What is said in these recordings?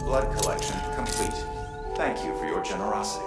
blood collection complete. Thank you for your generosity.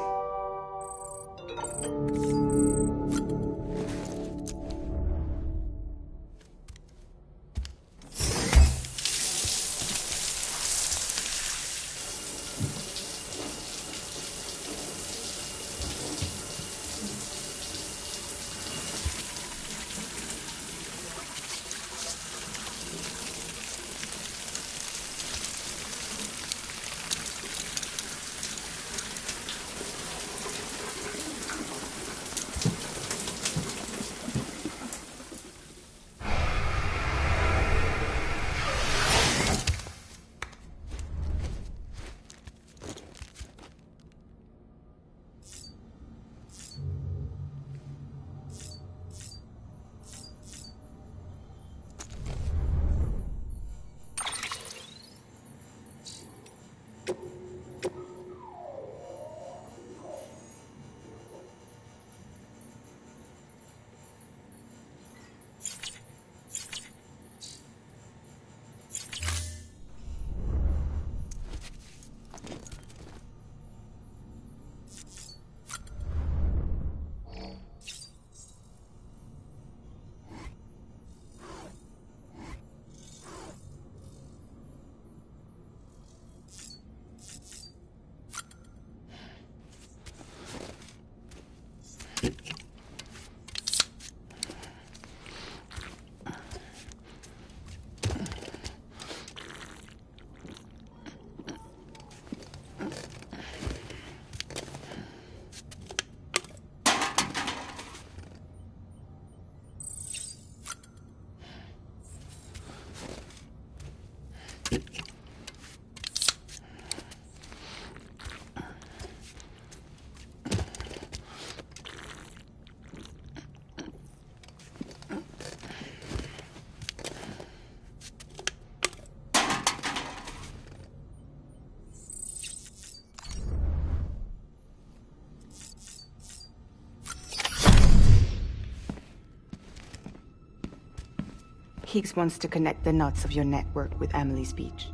Higgs wants to connect the knots of your network with Amelie's beach.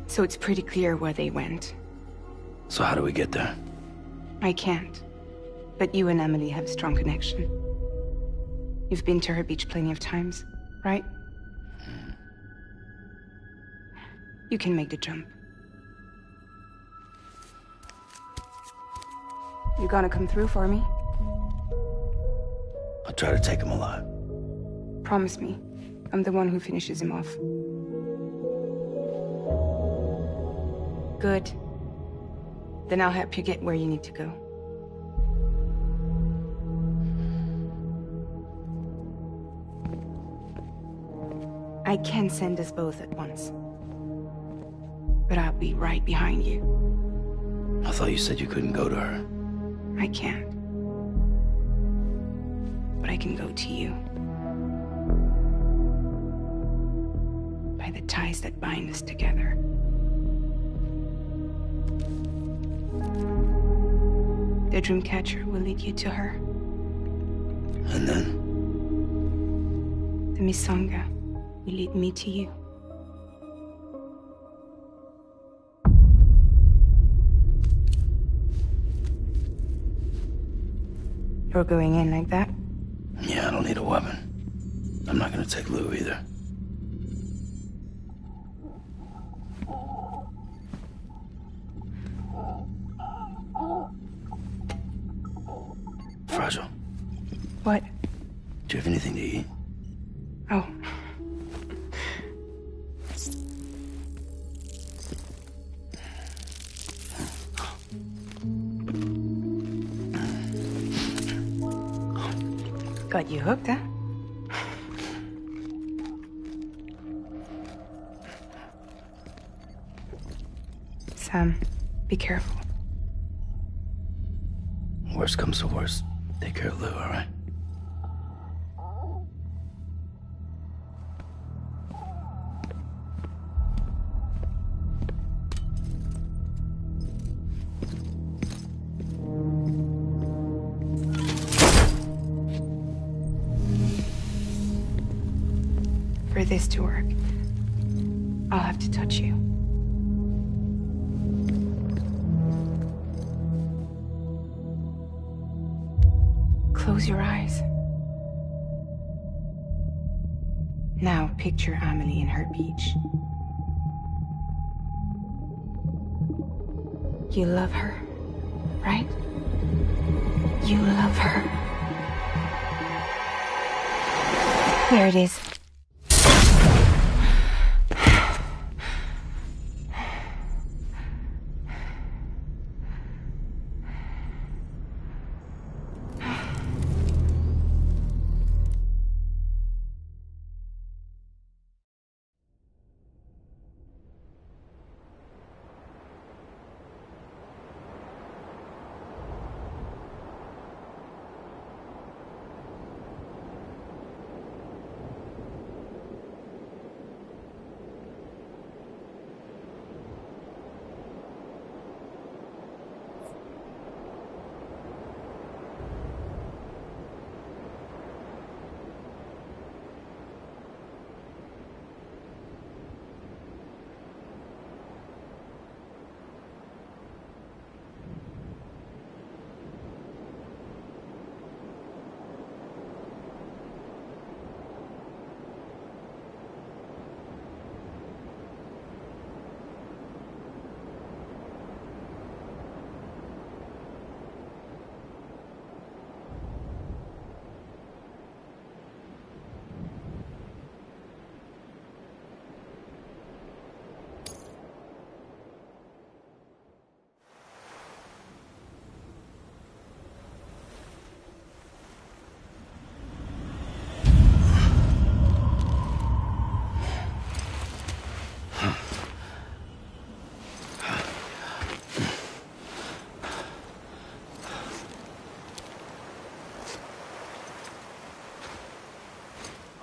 So it's pretty clear where they went. So how do we get there? I can't. But you and Amelie have a strong connection. You've been to her beach plenty of times, right? You can make the jump. You gonna come through for me? I'll try to take him alive. Promise me. I'm the one who finishes him off. Good. Then I'll help you get where you need to go. I can send us both at once. But I'll be right behind you. I thought you said you couldn't go to her. I can't. But I can go to you. By the ties that bind us together. The Dreamcatcher will lead you to her. And then? The Misanga will lead me to you. You're going in like that? Yeah, I don't need a weapon. I'm not gonna take Lou either. Fragile. What? Do you have anything to eat? Oh. Got you hooked, huh? Sam, be careful. Worst comes to worst. Take care of Lou, all right? For this to work, I'll have to touch you. Close your eyes. Now picture Amelie in Hurt Beach. You love her, right? You love her. Here it is.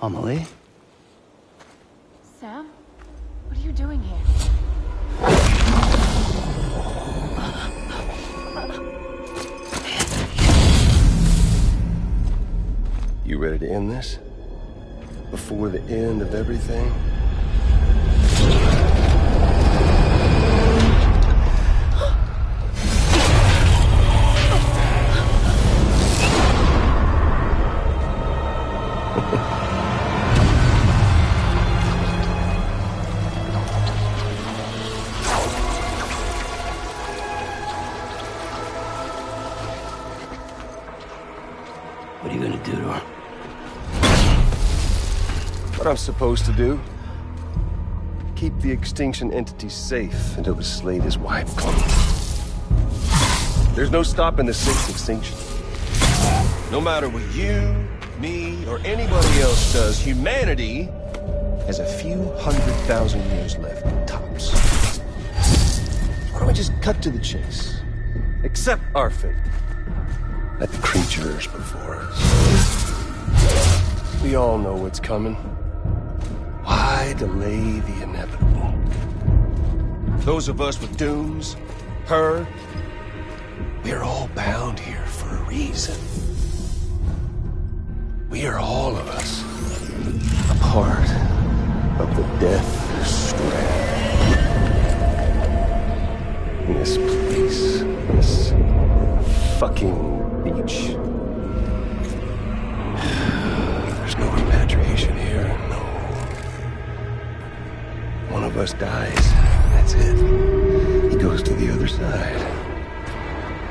Amelie? Sam? What are you doing here? You ready to end this? Before the end of everything? What are you gonna do to her? What I'm supposed to do? Keep the extinction entity safe until the Slade is wiped clean. There's no stopping the sixth extinction. No matter what you, me, or anybody else does, humanity has a few 100,000 years left, tops. Why don't we just cut to the chase? Accept our fate. Let the creatures before us. We all know what's coming. Why delay the inevitable? Those of us with dooms, her, we're all bound here for a reason. We are all of us a part of the Death Strand. In this place, this fucking beach. There's no repatriation here, no. One of us dies, that's it. He goes to the other side.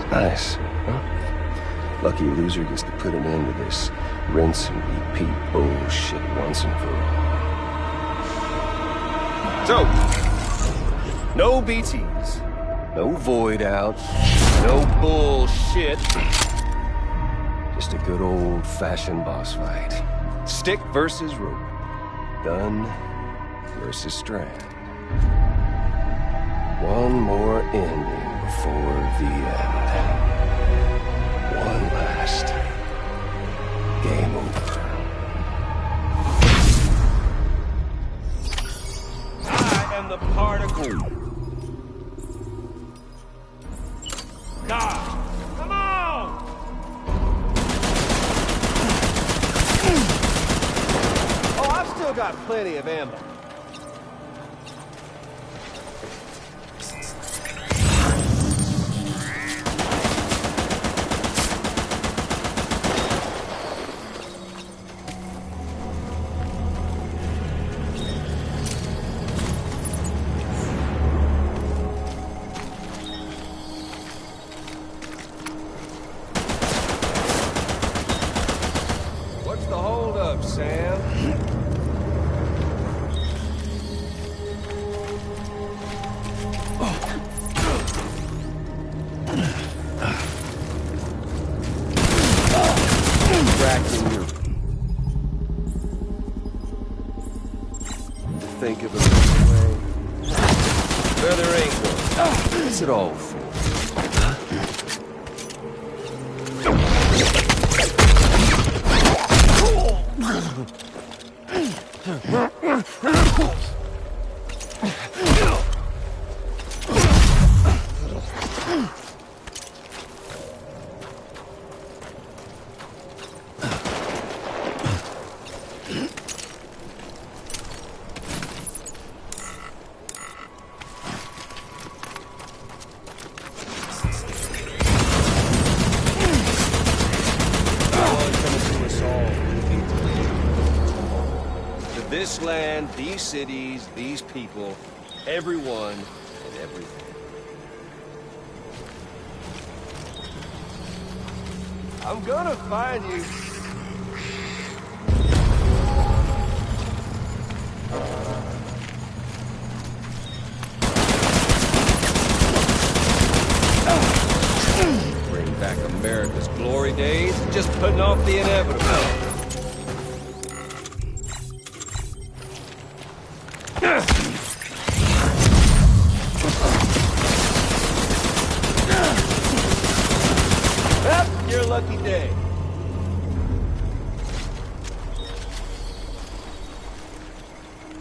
It's nice, huh? Lucky loser gets to put an end to this rinse and repeat bullshit once and for all. So, no BTs, no void outs, no bullshit. Just a good old-fashioned boss fight. Stick versus rope. Gun versus strand. One more ending before the end. One last game over. I am the particle. God, come on! Oh, I've still got plenty of ammo. it all for? This land, these cities, these people, everyone and everything. I'm gonna find you. Bring back America's glory days, just putting off the inevitable. Your lucky day.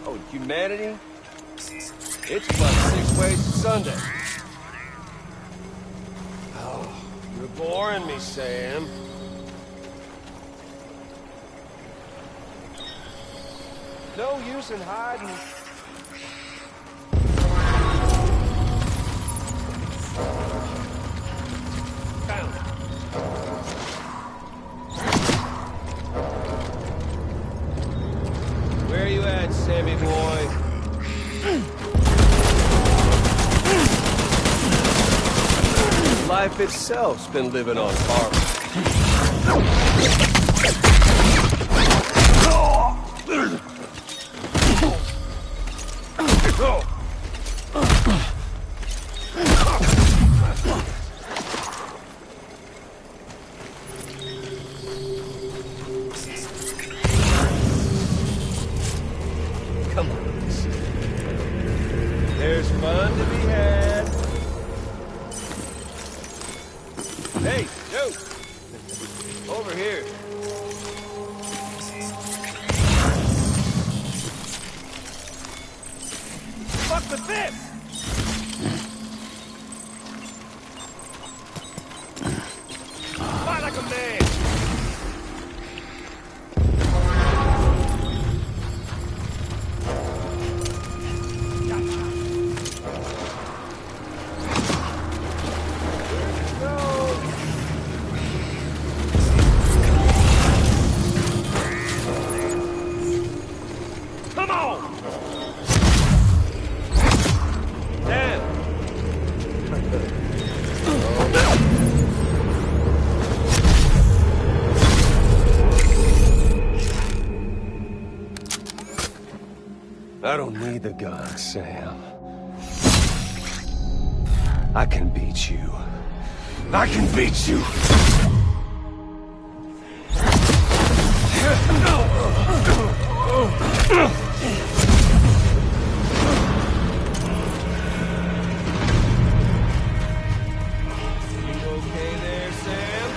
Oh, humanity? It's but 6 ways to Sunday. Oh, you're boring me, Sam. No use in hiding. Found it. Where you at, Sammy boy? Life itself's been living on carbon. Come on. There's fun to be had. Hey, Joe. Over here. Fuck with this! Fight like a man! Come on! Damn! I don't need the gun, Sam. I can beat you. I can beat you! You okay there, Sam?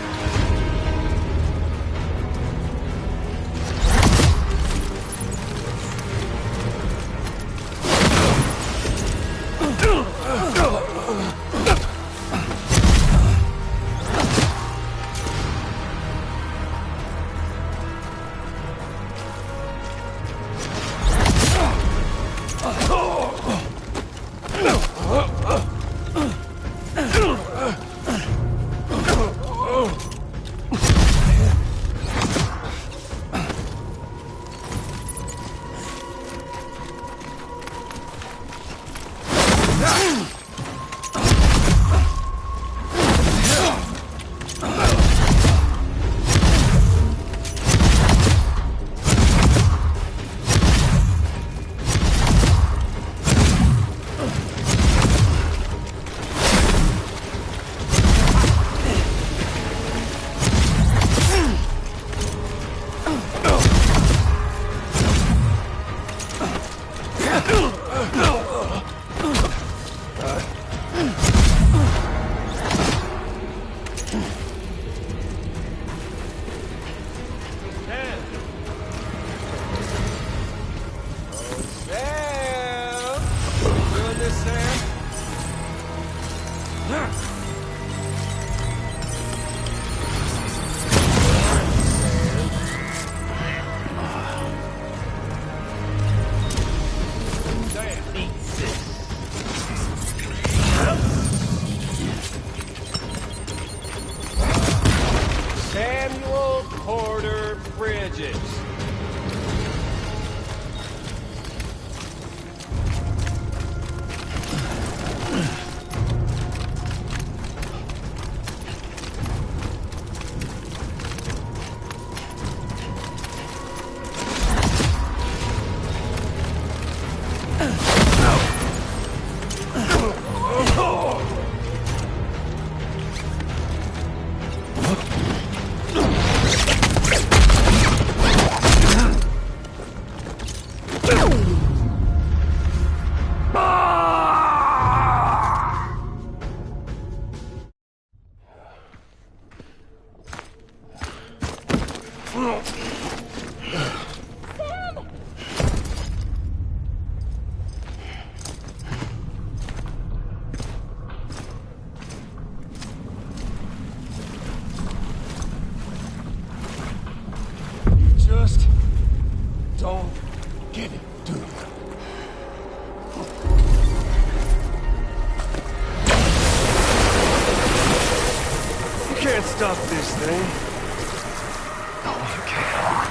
Samuel Porter Bridges. Just don't get it, do you? You can't stop this thing. No, you can't.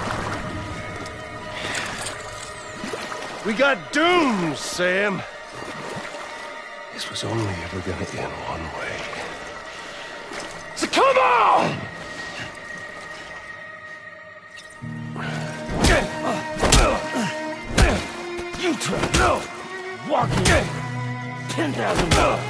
We got dooms, Sam. This was only ever gonna end one way. So come on! You two, no! Walking 10,000 miles.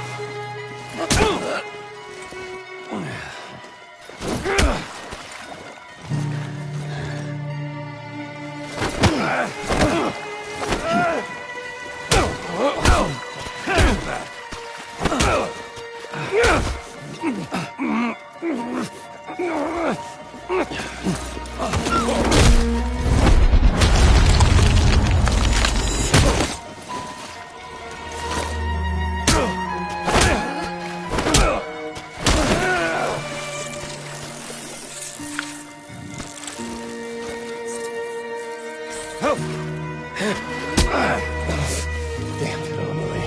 Damn it, Emily.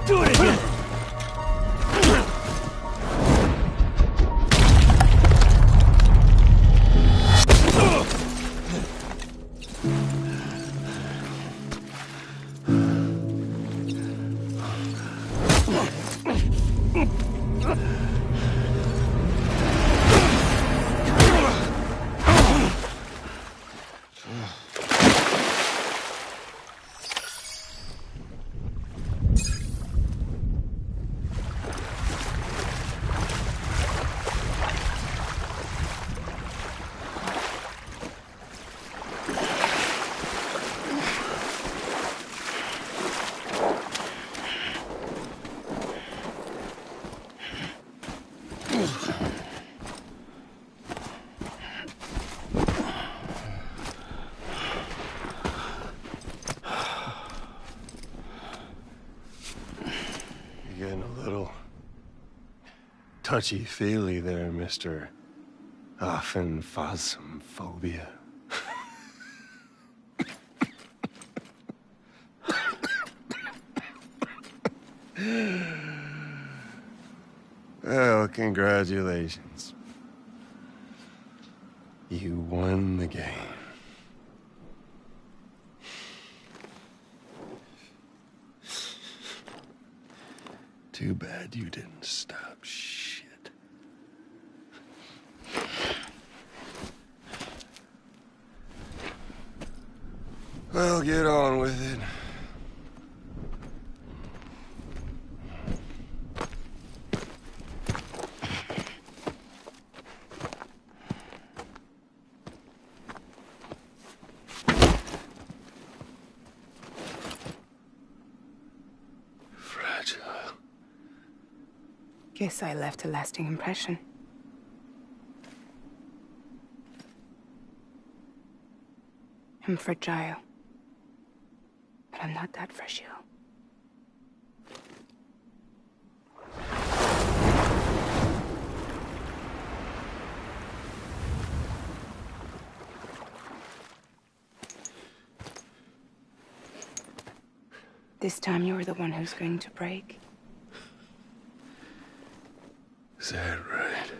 Do it again. You're getting a little touchy-feely there, Mr. Phasmophobia. Well, congratulations. You won the game. Too bad you didn't stop shit. Well, get on with it. Guess I left a lasting impression. I'm fragile. But I'm not that fragile. This time you're the one who's going to break. Is that right?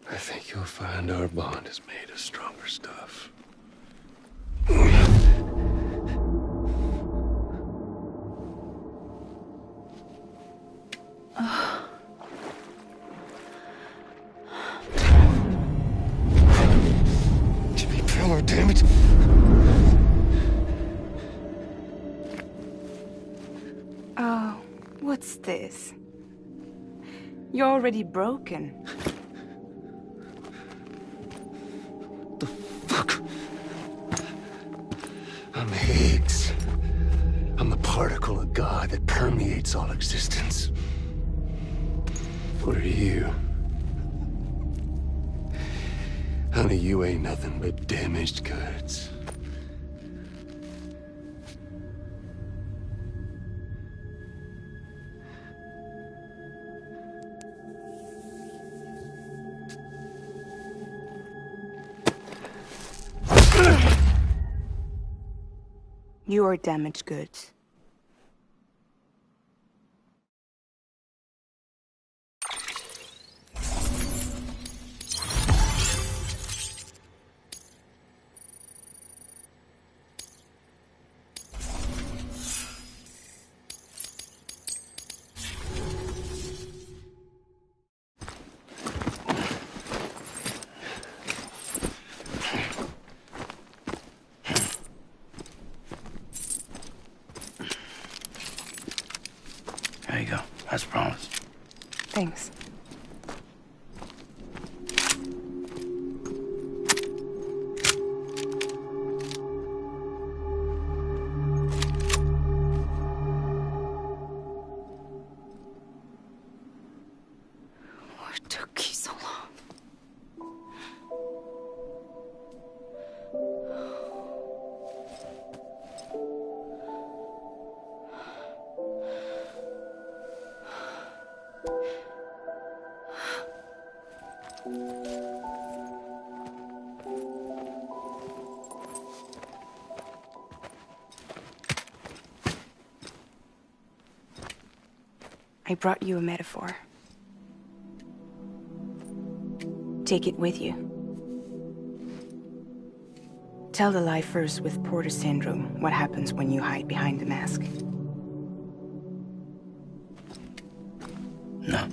I think you'll find our bond is made of stronger stuff. Jimmy Pillar, damn it! Oh, what's this? You're already broken. The fuck? I'm Higgs. I'm the particle of God that permeates all existence. What are you? Honey, you ain't nothing but damaged goods. You are damaged goods. There you go, as promised. Thanks. What took you so long? I brought you a metaphor. Take it with you. Tell the lifers with Porter syndrome what happens when you hide behind the mask. No.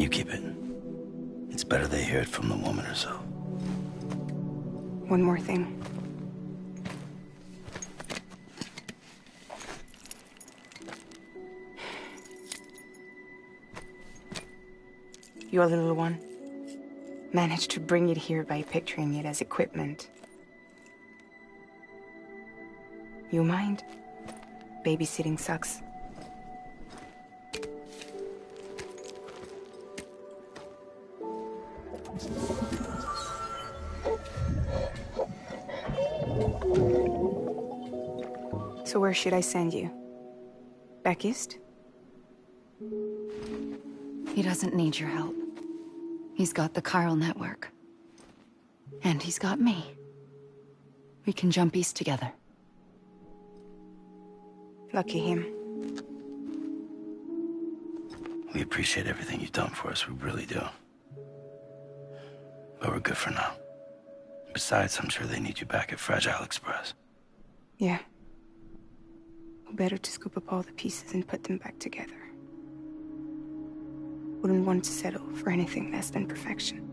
You keep it. It's better they hear it from the woman herself. One more thing. Your little one managed to bring it here by picturing it as equipment. You mind? Babysitting sucks. So where should I send you? Back east? He doesn't need your help. He's got the chiral network. And he's got me. We can jump east together. Lucky him. We appreciate everything you've done for us, we really do. But we're good for now. Besides, I'm sure they need you back at Fragile Express. Yeah. Better to scoop up all the pieces and put them back together. Wouldn't want to settle for anything less than perfection.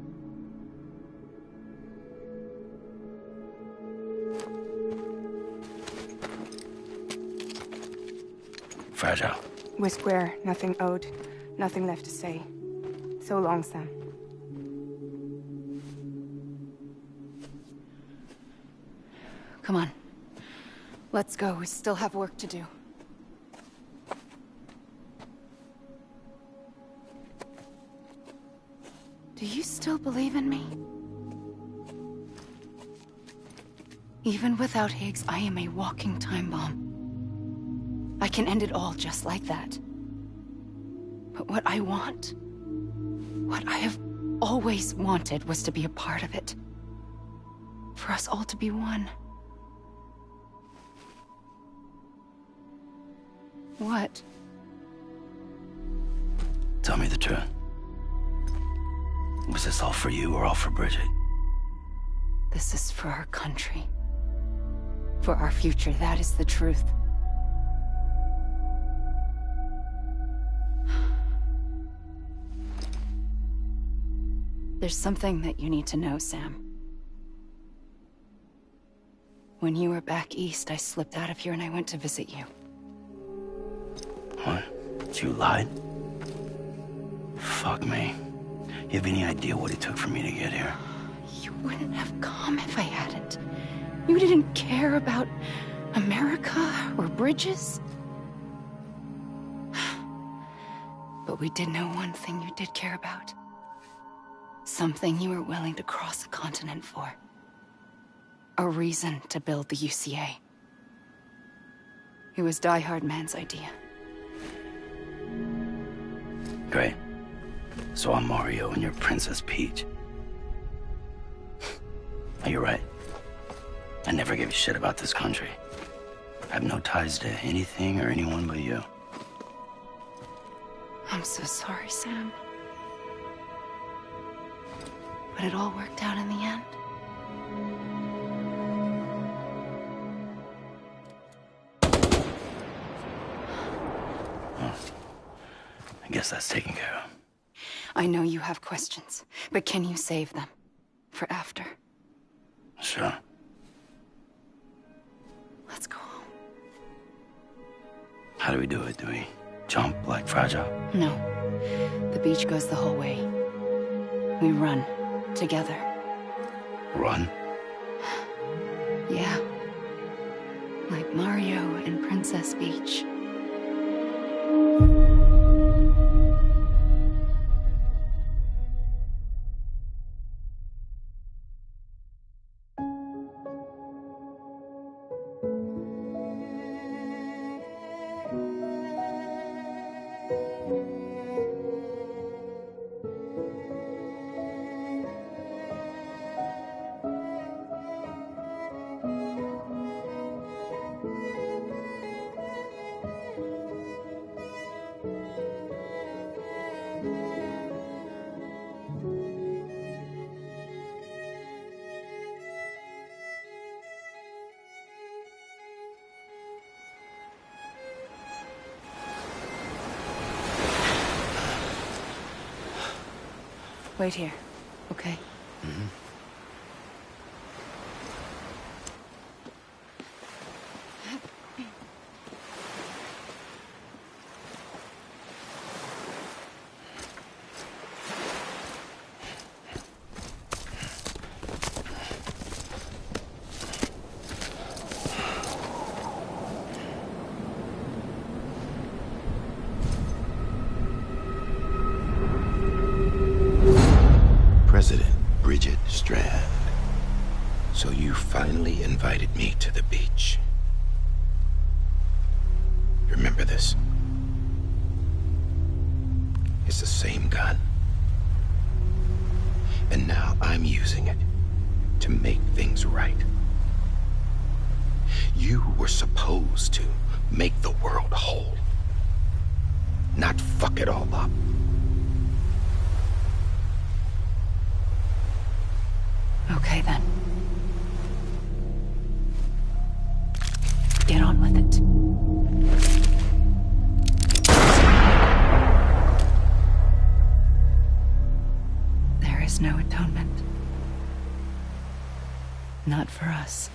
Fragile. We're square, nothing owed, nothing left to say. So long, Sam. Come on. Let's go. We still have work to do. Do you still believe in me? Even without Higgs, I am a walking time bomb. I can end it all just like that. But what I want, what I have always wanted, was to be a part of it. For us all to be one. What? Tell me the truth. Was this all for you or all for Bridget? This is for our country. For our future, that is the truth. There's something that you need to know, Sam. When you were back east, I slipped out of here and I went to visit you. What? You lied? Fuck me. You have any idea what it took for me to get here? You wouldn't have come if I hadn't. You didn't care about America or bridges. But we did know one thing you did care about. Something you were willing to cross a continent for. A reason to build the UCA. It was Die Hard Man's idea. Great. So I'm Mario and you're Princess Peach. You're right. I never gave a shit about this country. I have no ties to anything or anyone but you. I'm so sorry, Sam. But it all worked out in the end. Well, I guess that's taken care of. I know you have questions, but can you save them? For after? Sure. Let's go home. How do we do it? Do we jump like Fragile? No. The beach goes the whole way. We run. Together. Run? Yeah. Like Mario and Princess Peach. Wait here, okay? Mm-hmm. President Bridget Strand. So you finally invited me to the beach. Remember this? It's the same gun. And now I'm using it to make things right. You were supposed to make the world whole, not fuck it all up. Okay, then. Get on with it. There is no atonement. Not for us.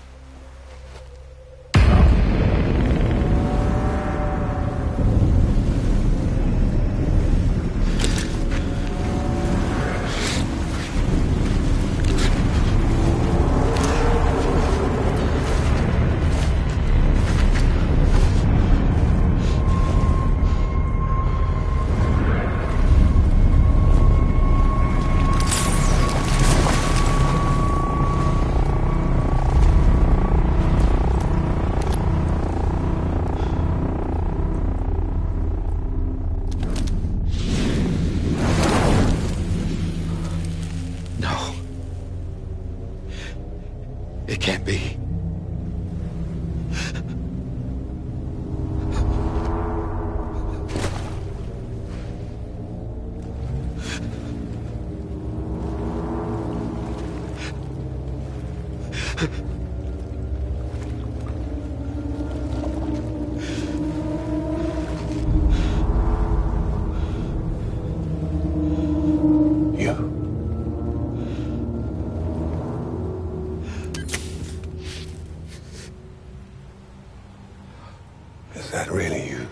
Is that really you?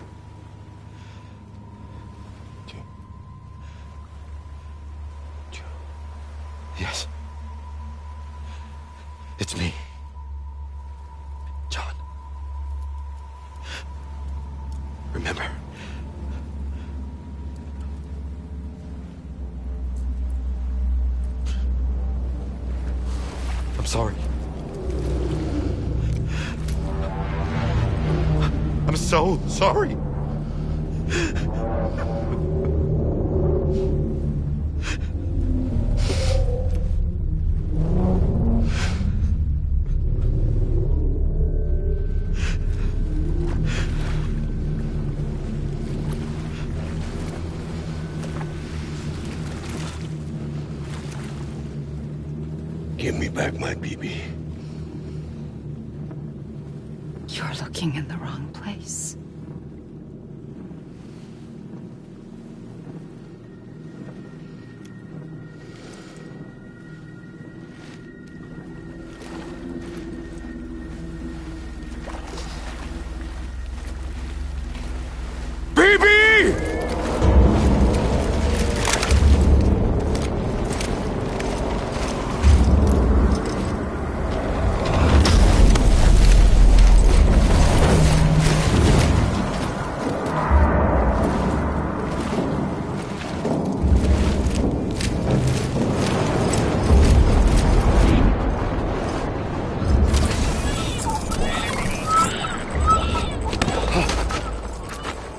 Yes. It's me. John. Remember? I'm sorry. I'm so sorry. Give me back my BB. You're looking in the wrong place.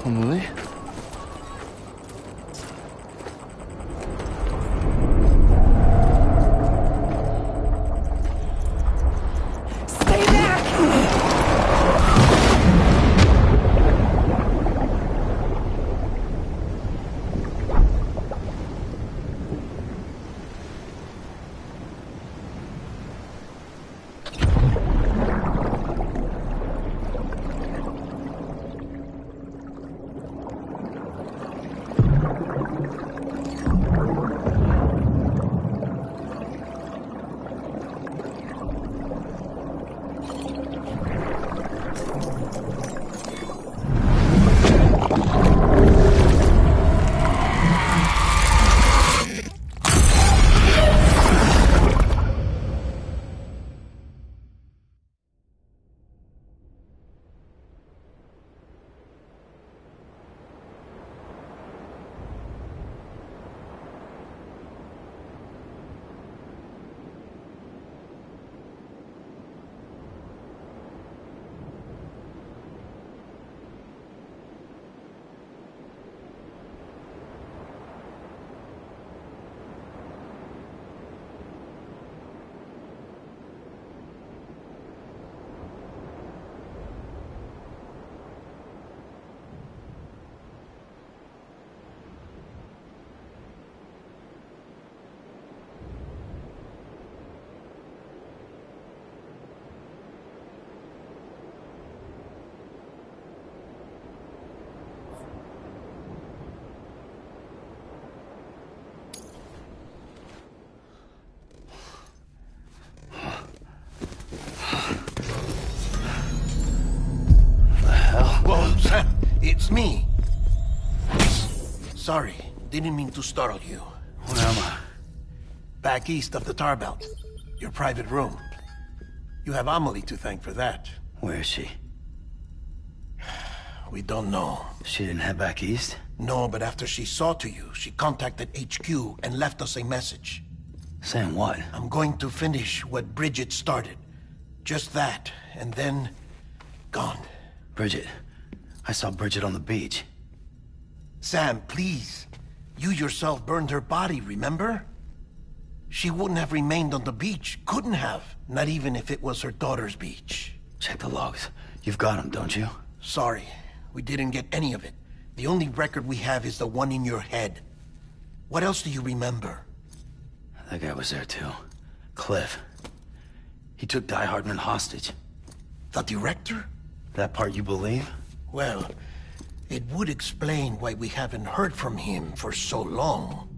Emily? Stay back! Whoa, Sam, it's me. Sorry, didn't mean to startle you. Where am I? Back east of the tar belt. Your private room. You have Amelie to thank for that. Where is she? We don't know. She didn't head back east? No, but after she saw to you, she contacted HQ and left us a message. Saying what? I'm going to finish what Bridget started. Just that, and then... gone. Bridget. I saw Bridget on the beach. Sam, please. You yourself burned her body, remember? She wouldn't have remained on the beach. Couldn't have. Not even if it was her daughter's beach. Check the logs. You've got them, don't you? Sorry, we didn't get any of it. The only record we have is the one in your head. What else do you remember? That guy was there too. Cliff. He took Die Hardman hostage. The director? That part you believe? Well, it would explain why we haven't heard from him for so long.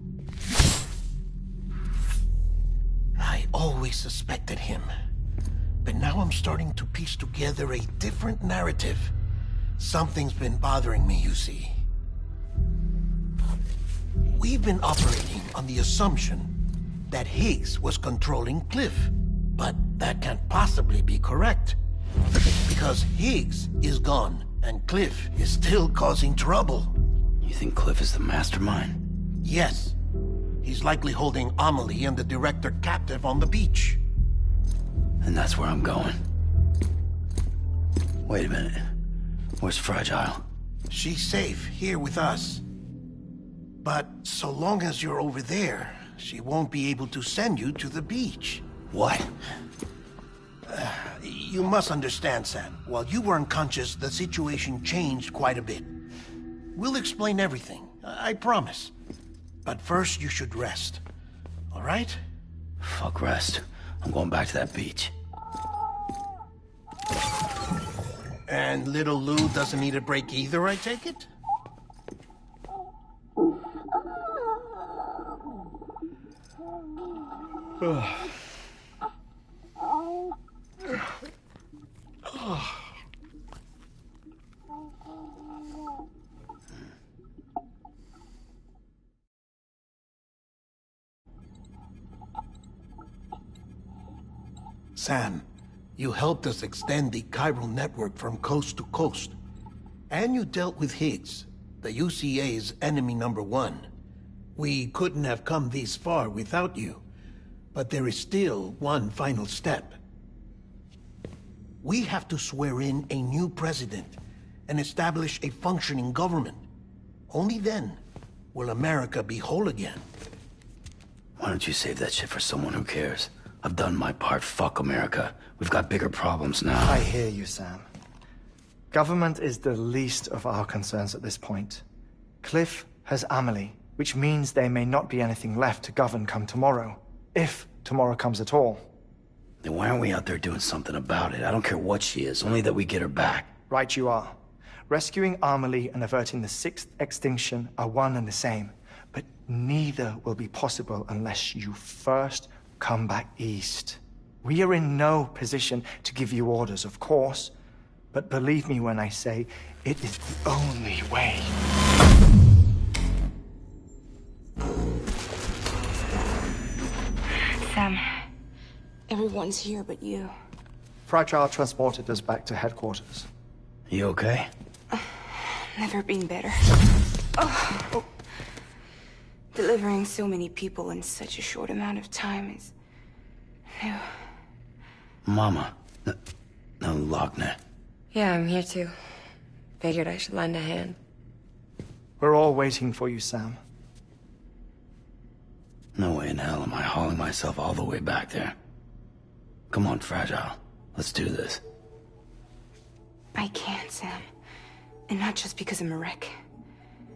I always suspected him. But now I'm starting to piece together a different narrative. Something's been bothering me, you see. We've been operating on the assumption that Higgs was controlling Cliff. But that can't possibly be correct. Because Higgs is gone, and Cliff is still causing trouble. You think Cliff is the mastermind? Yes. He's likely holding Amelie and the director captive on the beach. And that's where I'm going. Wait a minute. Where's Fragile? She's safe here with us. But so long as you're over there, she won't be able to send you to the beach. What? You must understand, Sam. While you were unconscious, the situation changed quite a bit. We'll explain everything, I promise. But first, you should rest. All right? Fuck rest. I'm going back to that beach. And little Lou doesn't need a break either, I take it? Sam, you helped us extend the chiral network from coast to coast. And you dealt with Higgs, the UCA's enemy #1. We couldn't have come this far without you. But there is still one final step. We have to swear in a new president and establish a functioning government. Only then will America be whole again. Why don't you save that shit for someone who cares? I've done my part. Fuck America. We've got bigger problems now. I hear you, Sam. Government is the least of our concerns at this point. Cliff has Amelie, which means there may not be anything left to govern come tomorrow. If tomorrow comes at all. Then why aren't we out there doing something about it? I don't care what she is, only that we get her back. Right you are. Rescuing Amelie and averting the 6th extinction are one and the same. But neither will be possible unless you first come back east. We are in no position to give you orders, of course. But believe me when I say, it is the only way. Sam, everyone's here but you. Fragile transported us back to headquarters. You okay? Never been better. Oh. Delivering so many people in such a short amount of time is new. Mama. No, Lochner. Yeah, I'm here too. Figured I should lend a hand. We're all waiting for you, Sam. No way in hell am I hauling myself all the way back there. Come on, Fragile. Let's do this. I can't, Sam. And not just because I'm a wreck.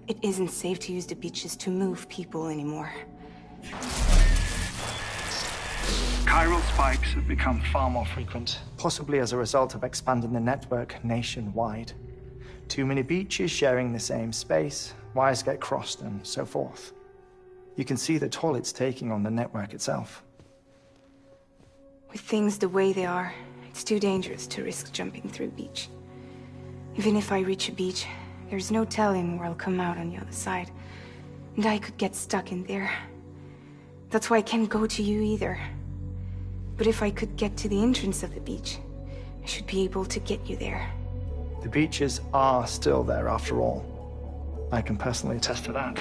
It isn't safe to use the beaches to move people anymore. Chiral spikes have become far more frequent. Possibly as a result of expanding the network nationwide. Too many beaches sharing the same space, wires get crossed, and so forth. You can see the toll it's taking on the network itself. With things the way they are, it's too dangerous to risk jumping through a beach. Even if I reach a beach, there's no telling where I'll come out on the other side. And I could get stuck in there. That's why I can't go to you either. But if I could get to the entrance of the beach, I should be able to get you there. The beaches are still there after all. I can personally attest to that.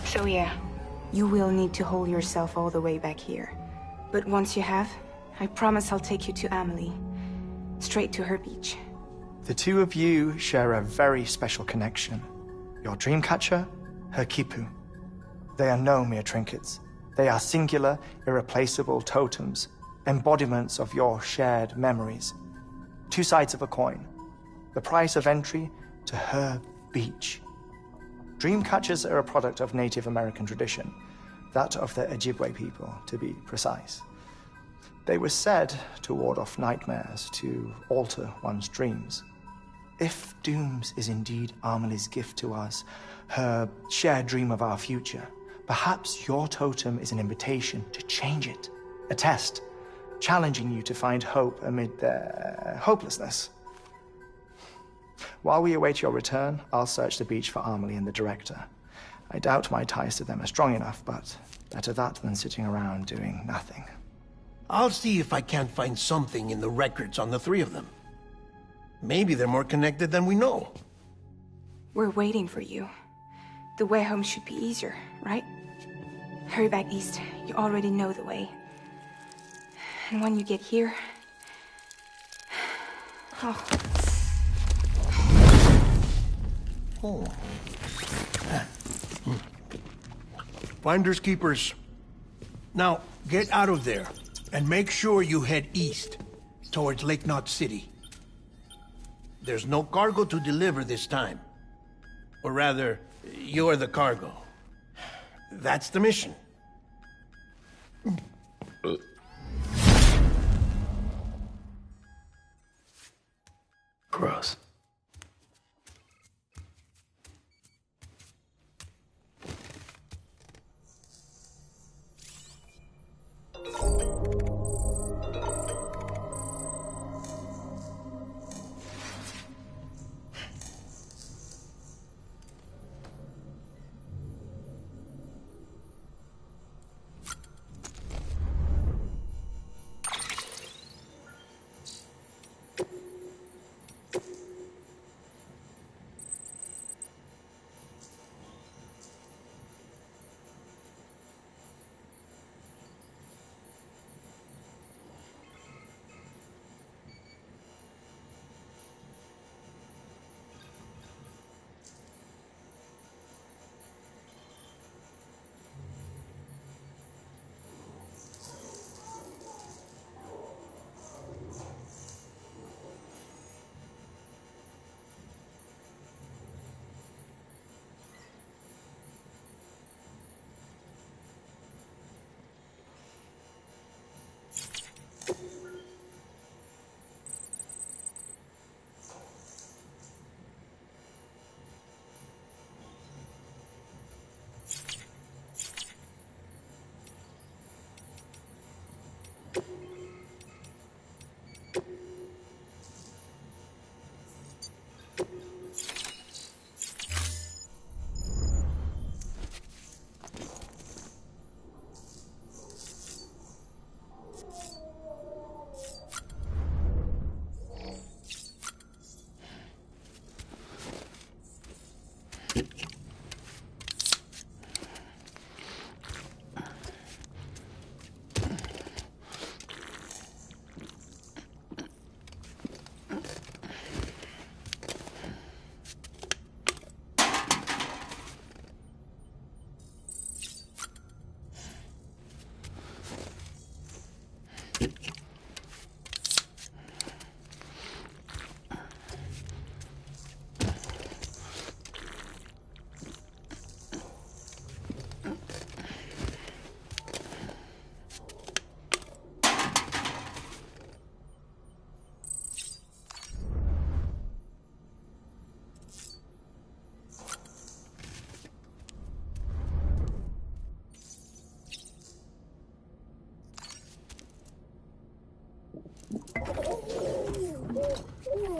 So yeah, you will need to hold yourself all the way back here. But once you have, I promise I'll take you to Amelie. Straight to her beach. The two of you share a very special connection. Your dreamcatcher, her Kipu. They are no mere trinkets. They are singular, irreplaceable totems, embodiments of your shared memories. Two sides of a coin. The price of entry to her beach. Dreamcatchers are a product of Native American tradition, that of the Ojibwe people, to be precise. They were said to ward off nightmares, to alter one's dreams. If Dooms is indeed Amelie's gift to us, her shared dream of our future, perhaps your totem is an invitation to change it. A test. challenging you to find hope amid their hopelessness. While we await your return, I'll search the beach for Amelie and the director. I doubt my ties to them are strong enough, but better that than sitting around doing nothing. I'll see if I can't find something in the records on the three of them. Maybe they're more connected than we know. We're waiting for you. The way home should be easier, right? Hurry back east. You already know the way. And when you get here... Oh. Oh. Finders keepers. Now, get out of there, and make sure you head east, towards Lake Knot City. There's no cargo to deliver this time. Or rather, you're the cargo. That's the mission. Gross.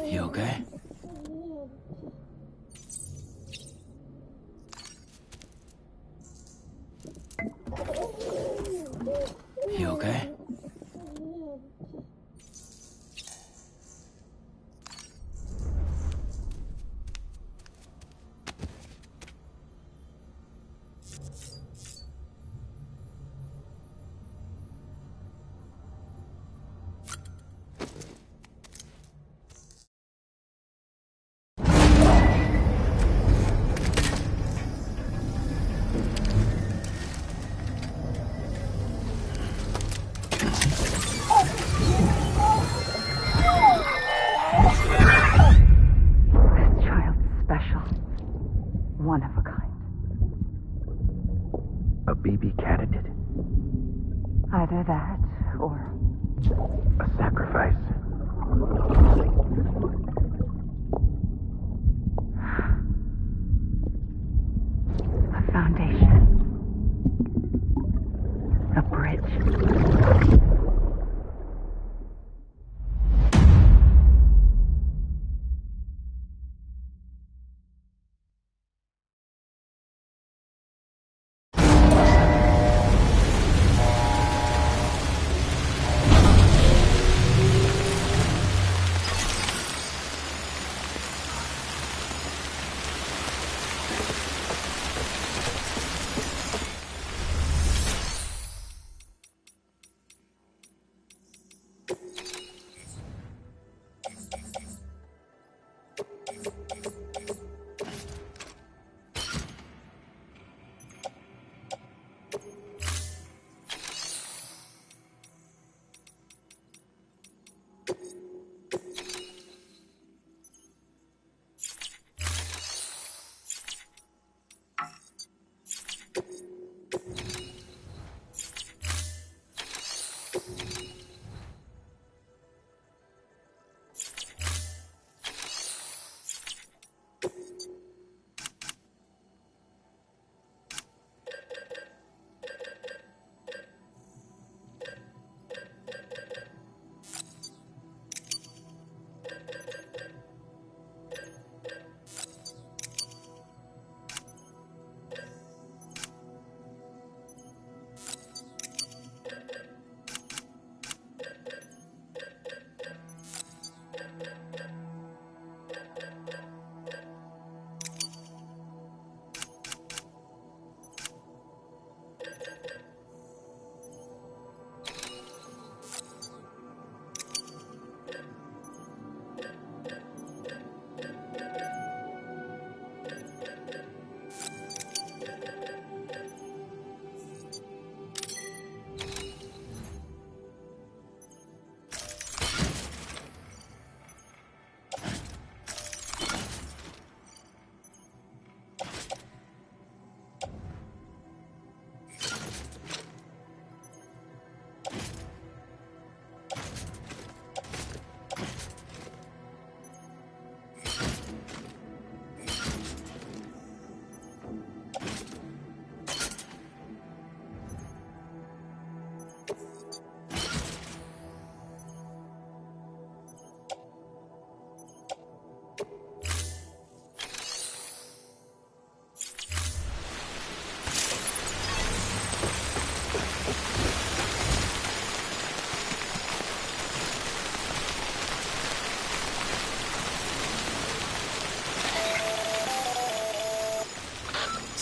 You okay? You okay? One of a kind. A baby candidate? Either that, or... a sacrifice? A foundation. A bridge.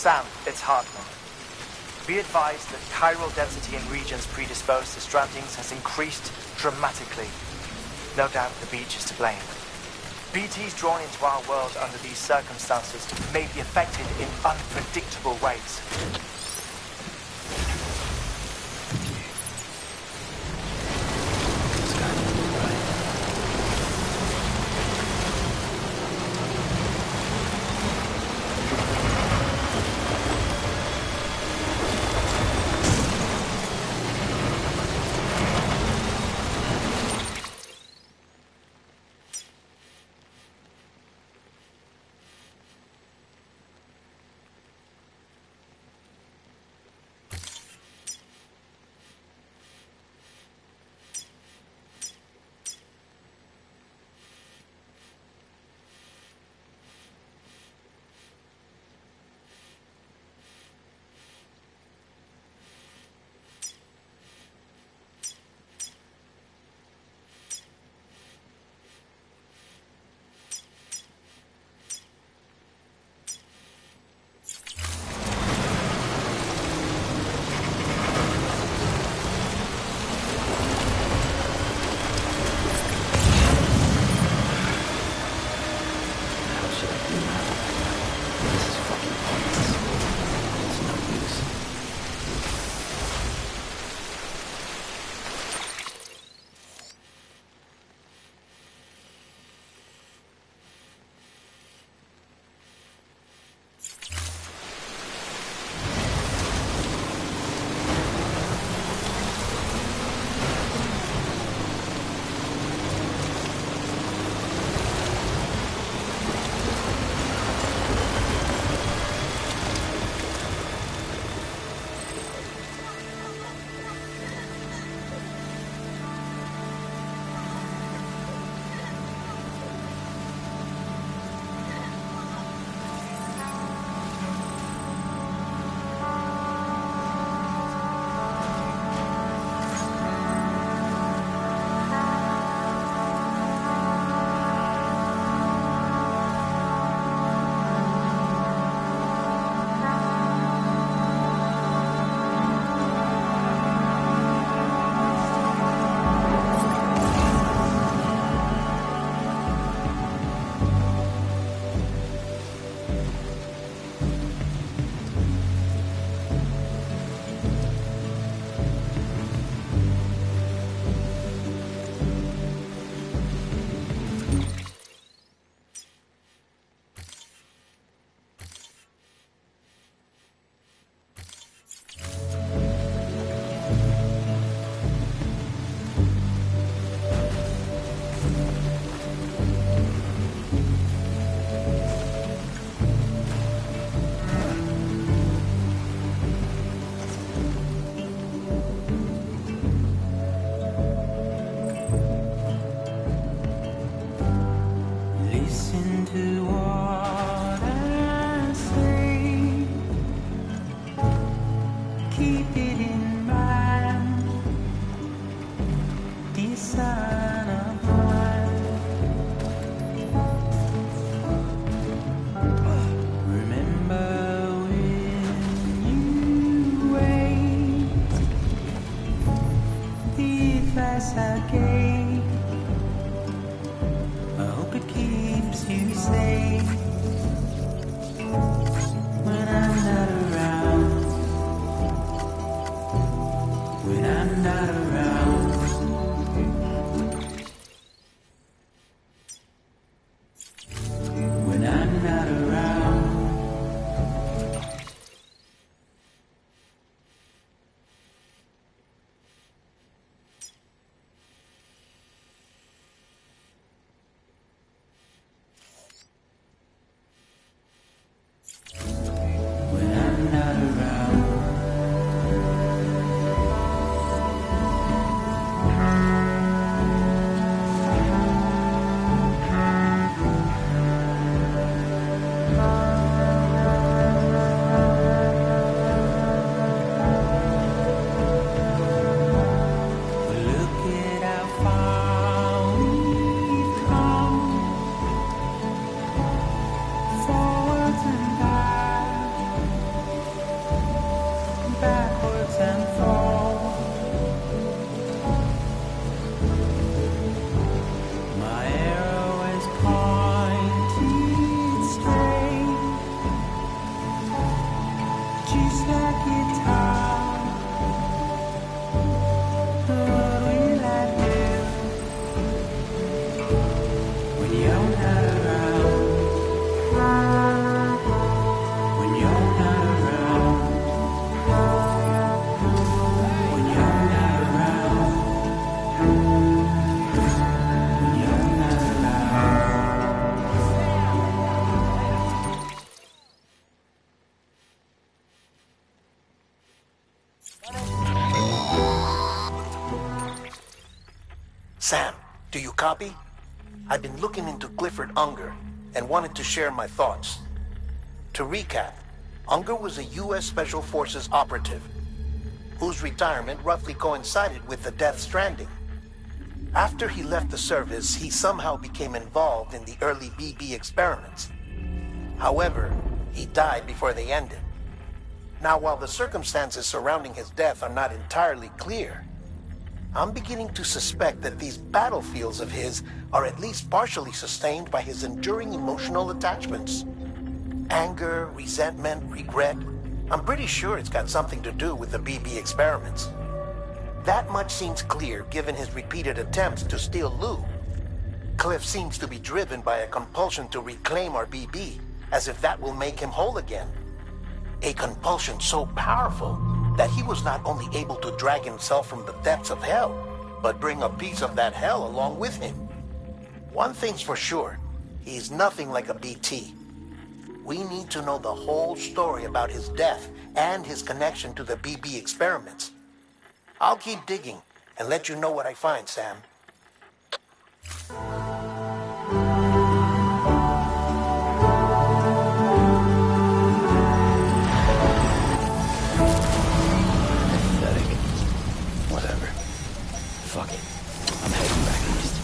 Sam, it's Hartman. Be advised that chiral density in regions predisposed to strandings has increased dramatically. No doubt the beach is to blame. BTs drawn into our world under these circumstances may be affected in unpredictable ways. I hope it keeps you safe. When you're not around. When you're not around. When you're not around. When you're not Sam, do you copy? I've been looking into Clifford Unger and wanted to share my thoughts. To recap, Unger was a U.S. Special Forces operative whose retirement roughly coincided with the Death Stranding. After he left the service, he somehow became involved in the early BB experiments. However, he died before they ended. Now, while the circumstances surrounding his death are not entirely clear, I'm beginning to suspect that these battlefields of his are at least partially sustained by his enduring emotional attachments. Anger, resentment, regret. I'm pretty sure it's got something to do with the BB experiments. That much seems clear given his repeated attempts to steal Lou. Cliff seems to be driven by a compulsion to reclaim our BB, as if that will make him whole again. A compulsion so powerful that he was not only able to drag himself from the depths of hell, but bring a piece of that hell along with him. One thing's for sure, he's nothing like a BT. We need to know the whole story about his death and his connection to the BB experiments. I'll keep digging and let you know what I find, Sam. Whatever. Fuck it. I'm heading back east.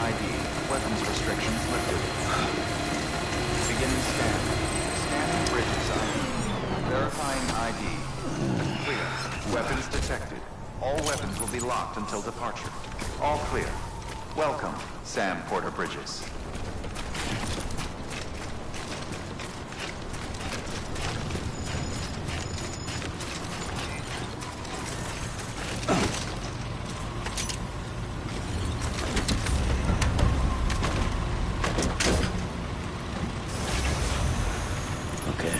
ID. Weapons restrictions lifted. Beginning scan. Scanning bridges ID. Verifying ID. Clear. Weapons detected. All weapons will be locked until departure. All clear. Welcome, Sam Porter Bridges. Okay.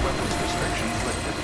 Weapons restrictions lifted.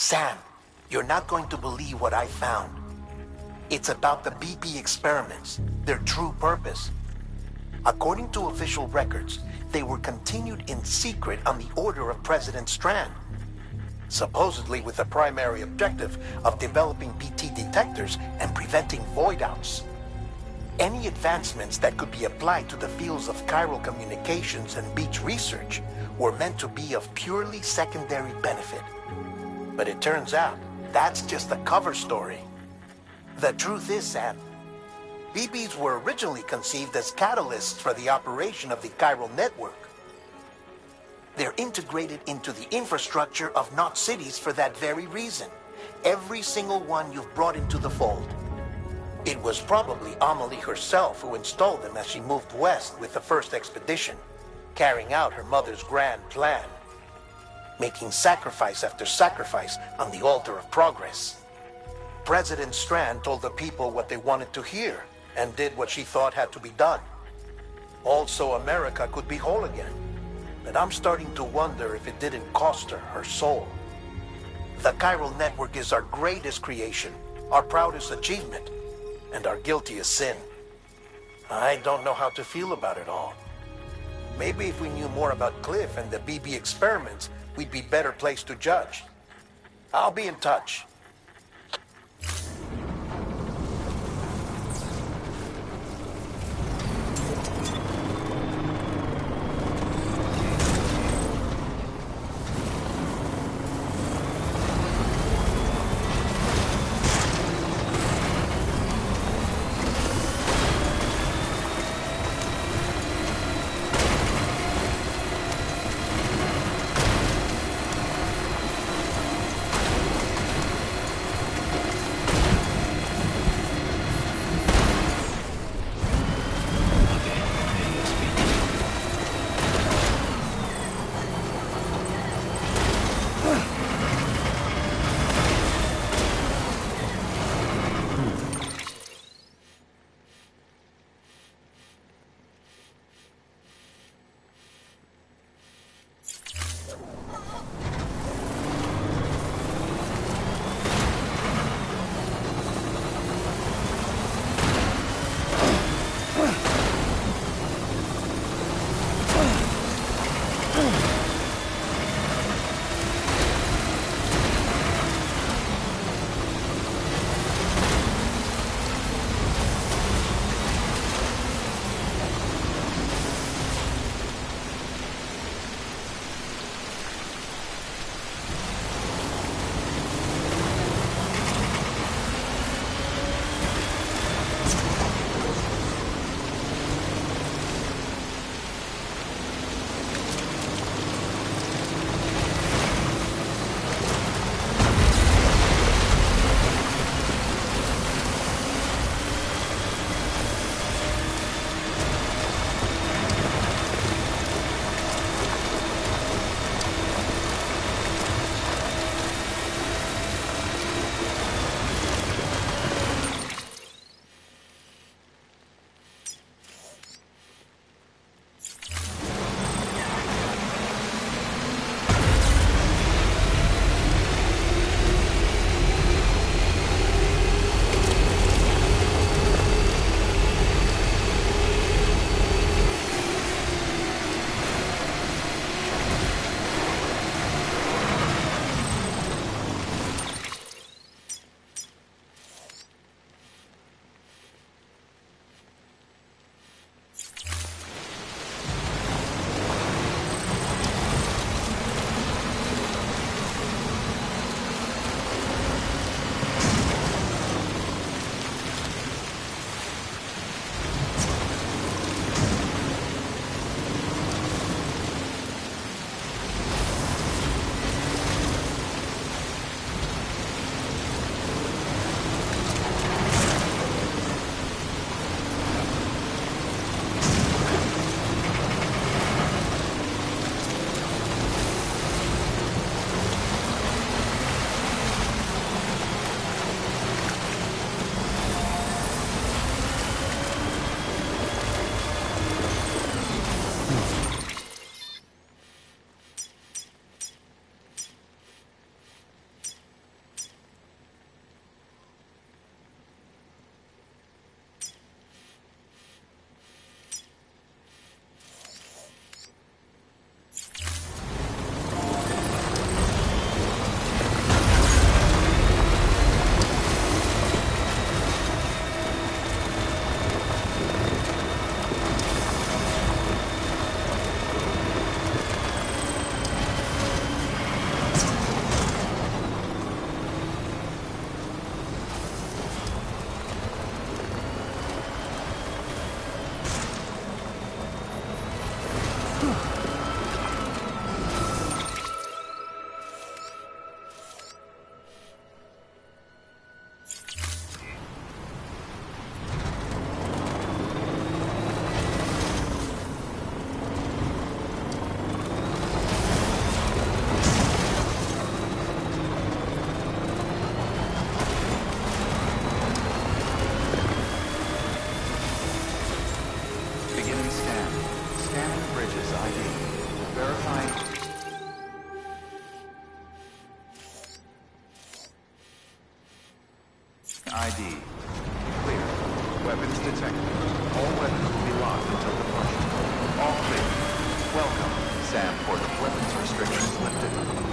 Sam, you're not going to believe what I found. It's about the BP experiments, their true purpose. According to official records, they were continued in secret on the order of President Strand, supposedly with the primary objective of developing BT detectors and preventing void-outs. Any advancements that could be applied to the fields of chiral communications and beach research were meant to be of purely secondary benefit. But it turns out, that's just a cover story. The truth is, Sam, BBs were originally conceived as catalysts for the operation of the chiral network. They're integrated into the infrastructure of Knot cities for that very reason. Every single one you've brought into the fold. It was probably Amelie herself who installed them as she moved west with the first expedition, carrying out her mother's grand plan, making sacrifice after sacrifice on the altar of progress. President Strand told the people what they wanted to hear and did what she thought had to be done. Also, America could be whole again. And I'm starting to wonder if it didn't cost her her soul. The chiral network is our greatest creation, our proudest achievement, and our guiltiest sin. I don't know how to feel about it all. Maybe if we knew more about Cliff and the BB experiments, we'd be better placed to judge. I'll be in touch. ID. Clear. Weapons detected. All weapons will be locked until departure. All clear. Welcome, Sam Porter. Weapons restrictions lifted.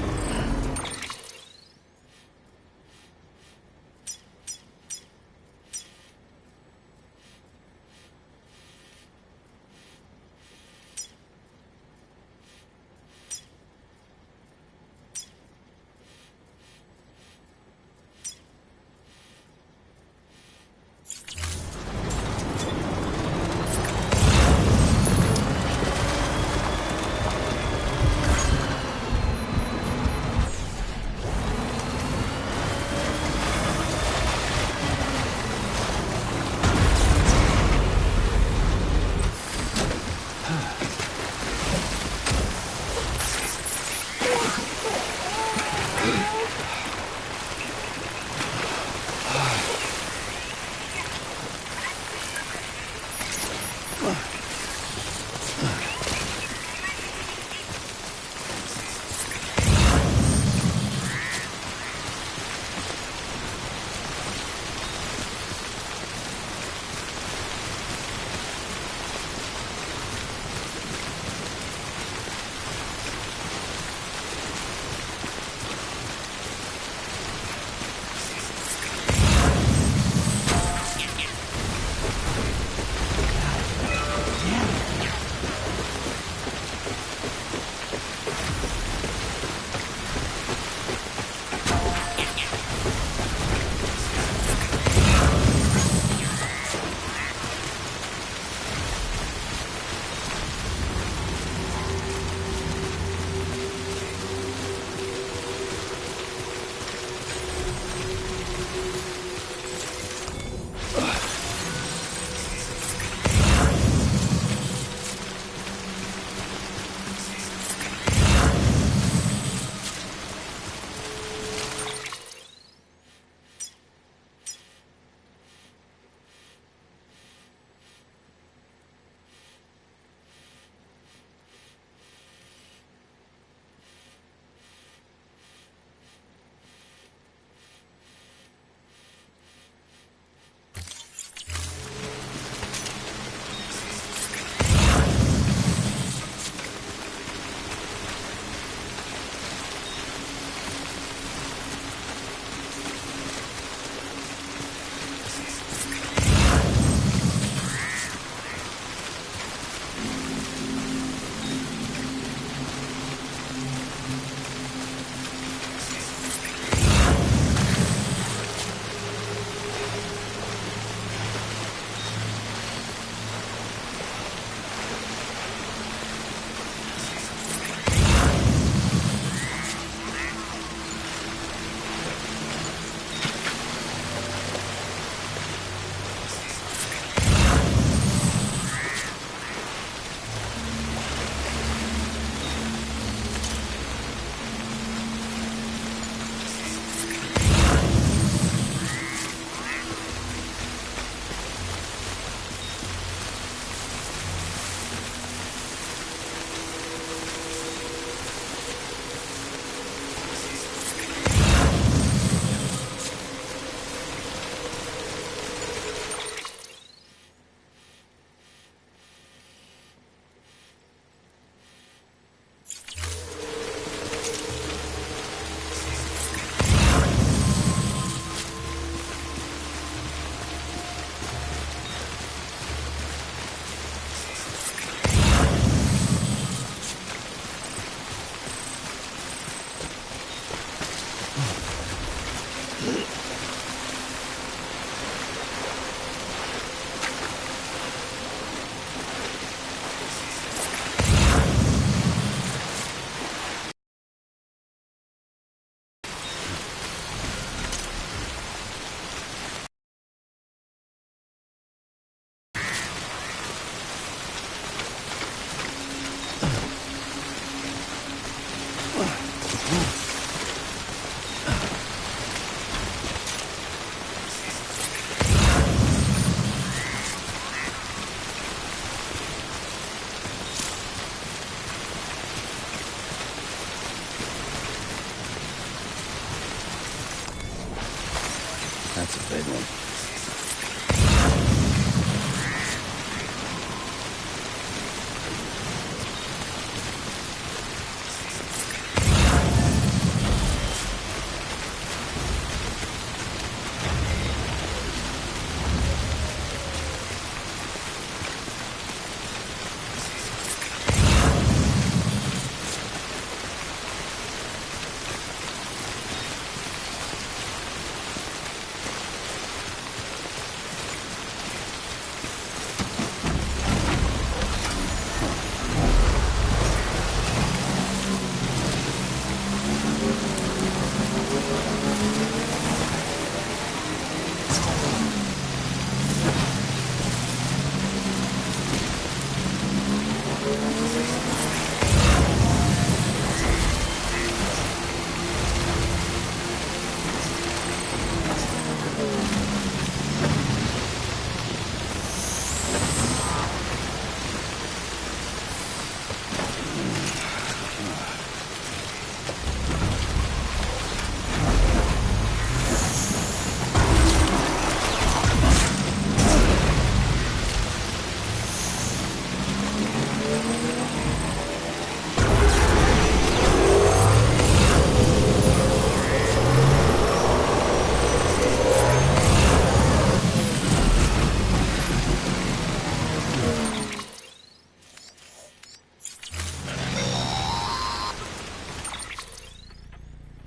That's a big one.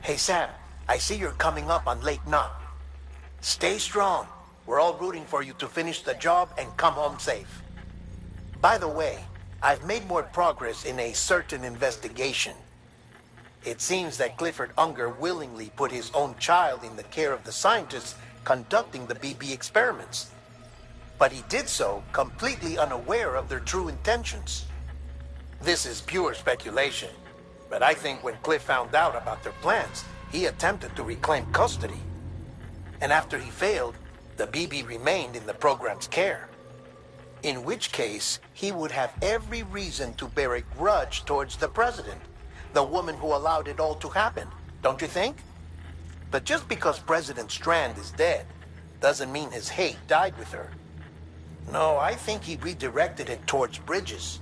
Hey, Sam, I see you're coming up on Lake Knot. Stay strong. We're all rooting for you to finish the job and come home safe. By the way, I've made more progress in a certain investigation. It seems that Clifford Unger willingly put his own child in the care of the scientists conducting the BB experiments. But he did so completely unaware of their true intentions. This is pure speculation, but I think when Cliff found out about their plans, he attempted to reclaim custody. And after he failed, the BB remained in the program's care. In which case, he would have every reason to bear a grudge towards the president, the woman who allowed it all to happen, don't you think? But just because President Strand is dead, doesn't mean his hate died with her. No, I think he redirected it towards Bridges.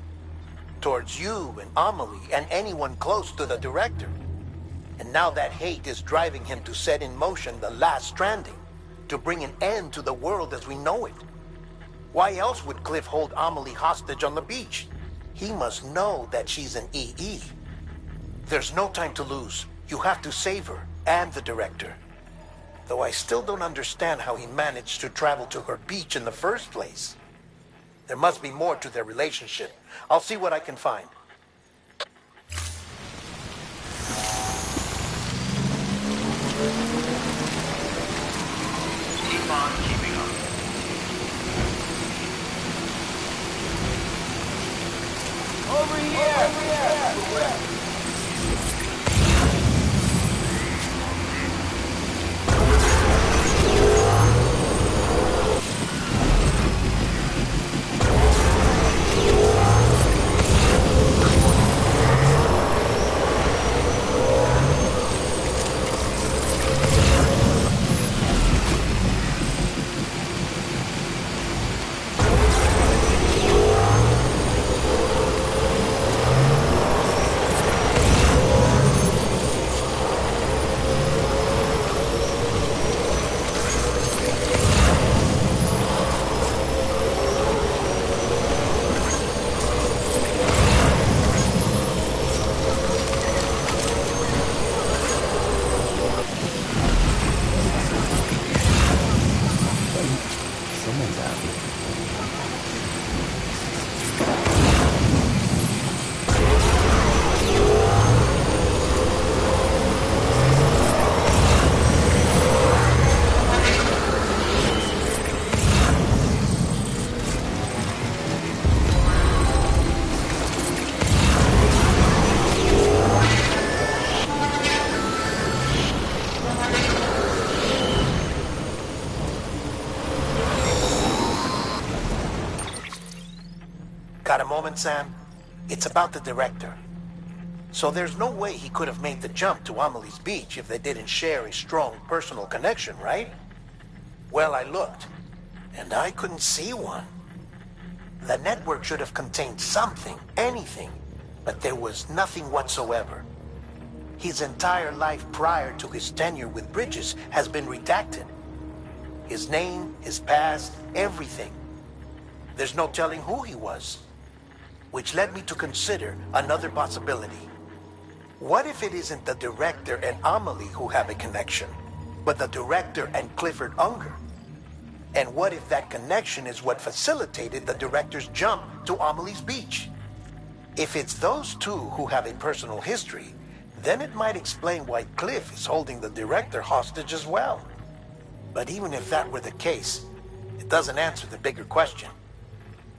Towards you and Amelie and anyone close to the director. And now that hate is driving him to set in motion the last stranding, to bring an end to the world as we know it. Why else would Cliff hold Amelie hostage on the beach? He must know that she's an EE. There's no time to lose. You have to save her and the director. Though I still don't understand how he managed to travel to her beach in the first place. There must be more to their relationship. I'll see what I can find. Keep on keeping up. Over here! Got a moment, Sam? It's about the director. So there's no way he could have made the jump to Amelie's beach if they didn't share a strong personal connection, right? Well, I looked, and I couldn't see one. The network should have contained something, anything, but there was nothing whatsoever. His entire life prior to his tenure with Bridges has been redacted. His name, his past, everything. There's no telling who he was. Which led me to consider another possibility. What if it isn't the director and Amelie who have a connection, but the director and Clifford Unger? And what if that connection is what facilitated the director's jump to Amelie's beach? If it's those two who have a personal history, then it might explain why Cliff is holding the director hostage as well. But even if that were the case, it doesn't answer the bigger question.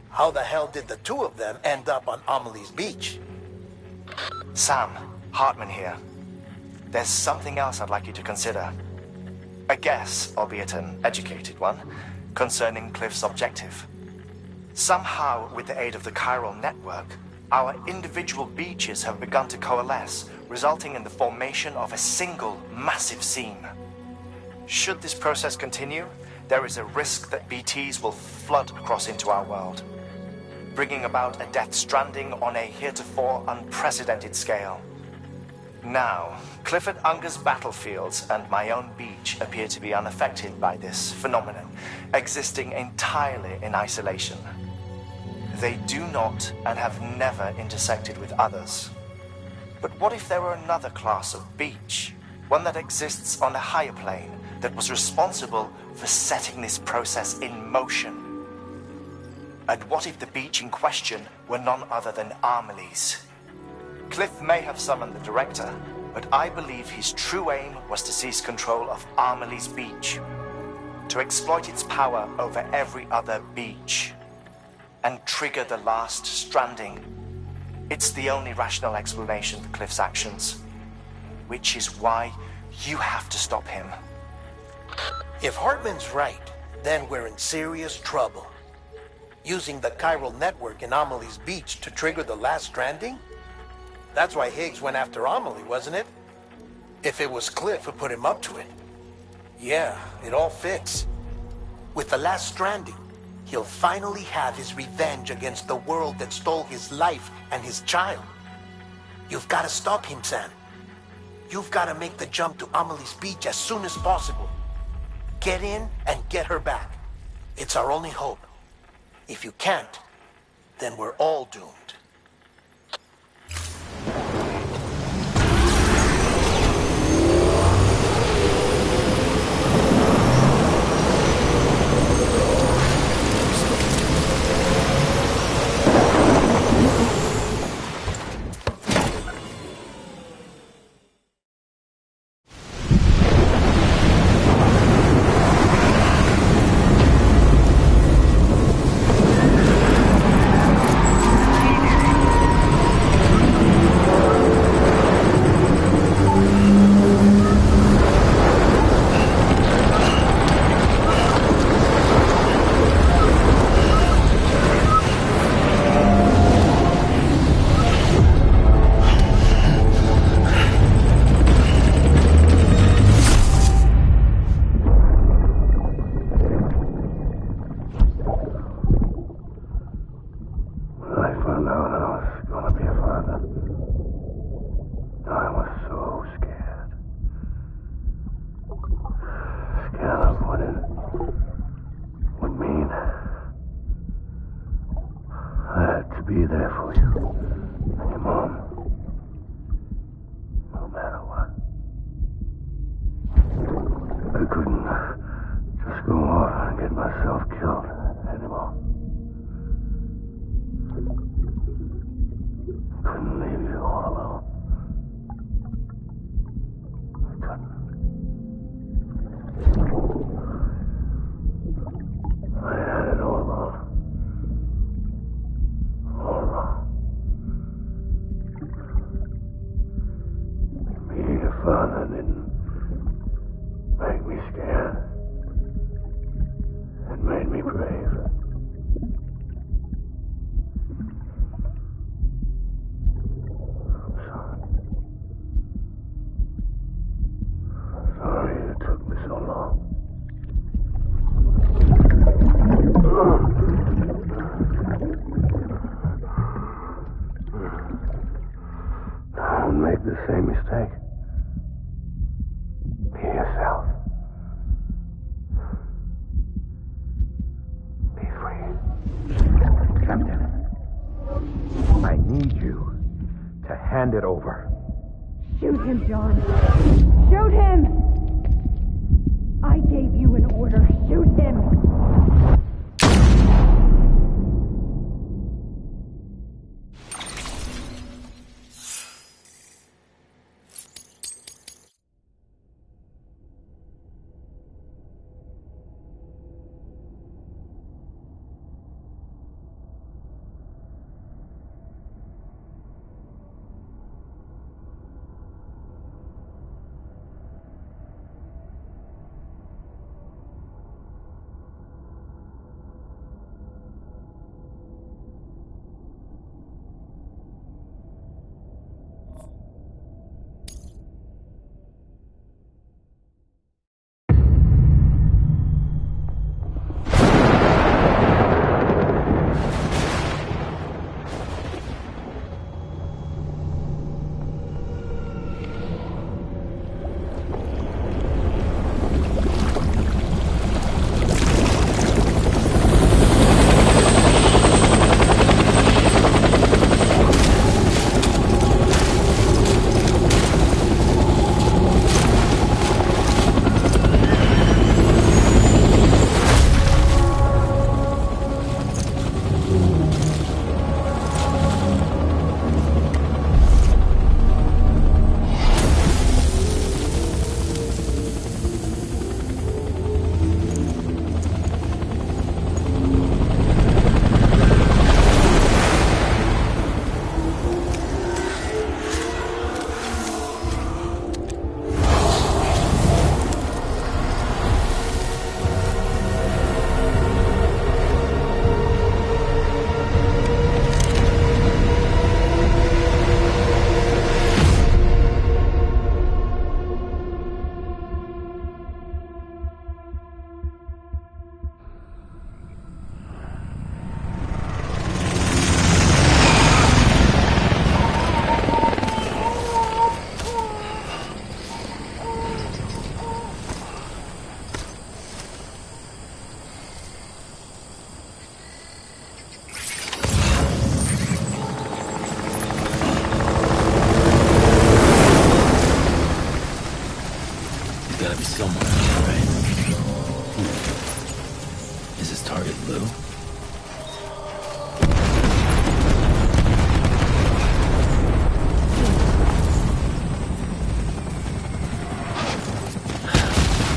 How the hell did the two of them end up on Amelie's beach? Sam, Hartman here. There's something else I'd like you to consider. A guess, albeit an educated one, concerning Cliff's objective. Somehow, with the aid of the chiral network, our individual beaches have begun to coalesce, resulting in the formation of a single massive seam. Should this process continue, there is a risk that BTs will flood across into our world, bringing about a death stranding on a heretofore unprecedented scale. Now, Clifford Unger's battlefields and my own beach appear to be unaffected by this phenomenon, existing entirely in isolation. They do not and have never intersected with others. But what if there were another class of beach, one that exists on a higher plane, that was responsible for setting this process in motion? And what if the beach in question were none other than Amelie's? Cliff may have summoned the director, but I believe his true aim was to seize control of Amelie's beach, to exploit its power over every other beach, and trigger the last stranding. It's the only rational explanation for Cliff's actions, which is why you have to stop him. If Hartman's right, then we're in serious trouble. Using the chiral network in Amelie's beach to trigger the last stranding? That's why Higgs went after Amelie, wasn't it? If it was Cliff who put him up to it. Yeah, it all fits. With the last stranding, he'll finally have his revenge against the world that stole his life and his child. You've got to stop him, Sam. You've got to make the jump to Amelie's beach as soon as possible. Get in and get her back. It's our only hope. If you can't, then we're all doomed. Be there for you and your mom, no matter what. I couldn't just go off and get myself killed anymore. Couldn't leave you all alone. I couldn't. I had it all wrong. Being a father didn't make me scared. It made me brave. I'm sorry. I'm sorry it took me so long. mistake. Be yourself. Be free. Captain, I need you to hand it over. Shoot him, John. Shoot him! I gave you an order. Shoot him! Gotta be somewhere, right? Is this target blue?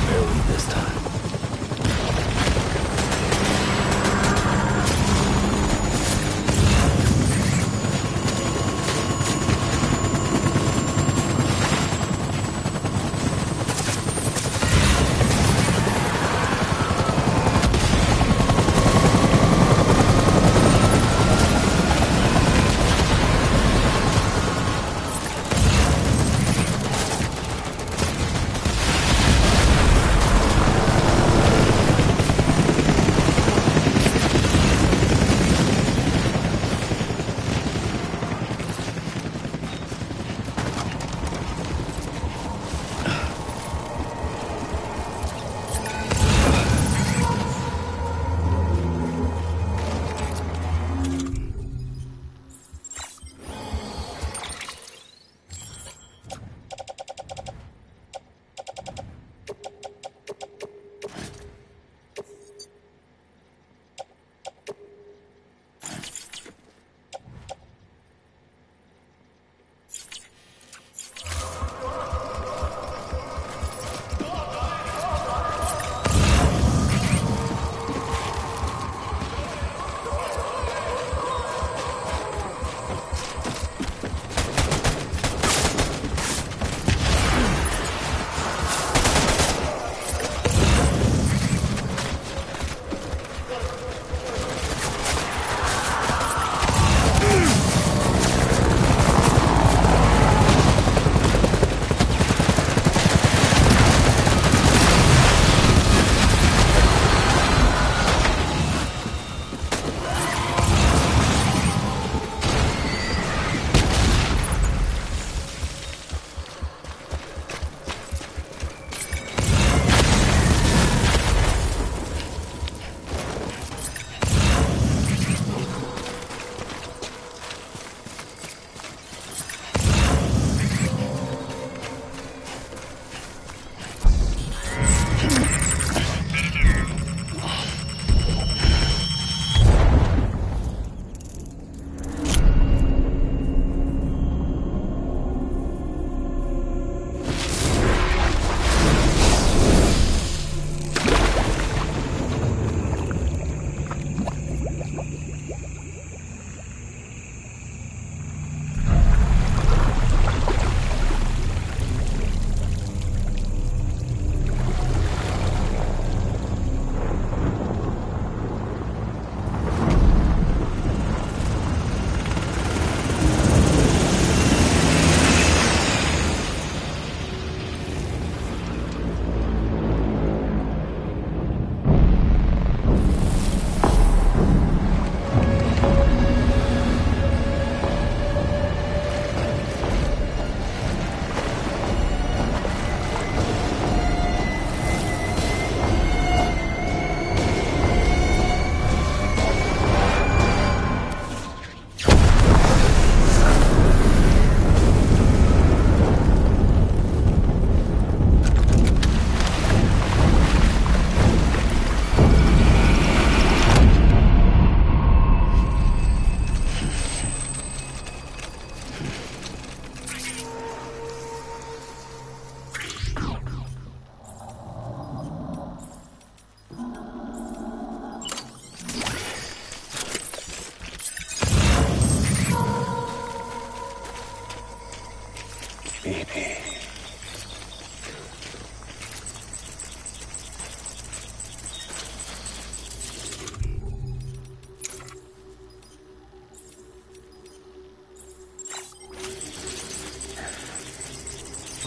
Barely this time.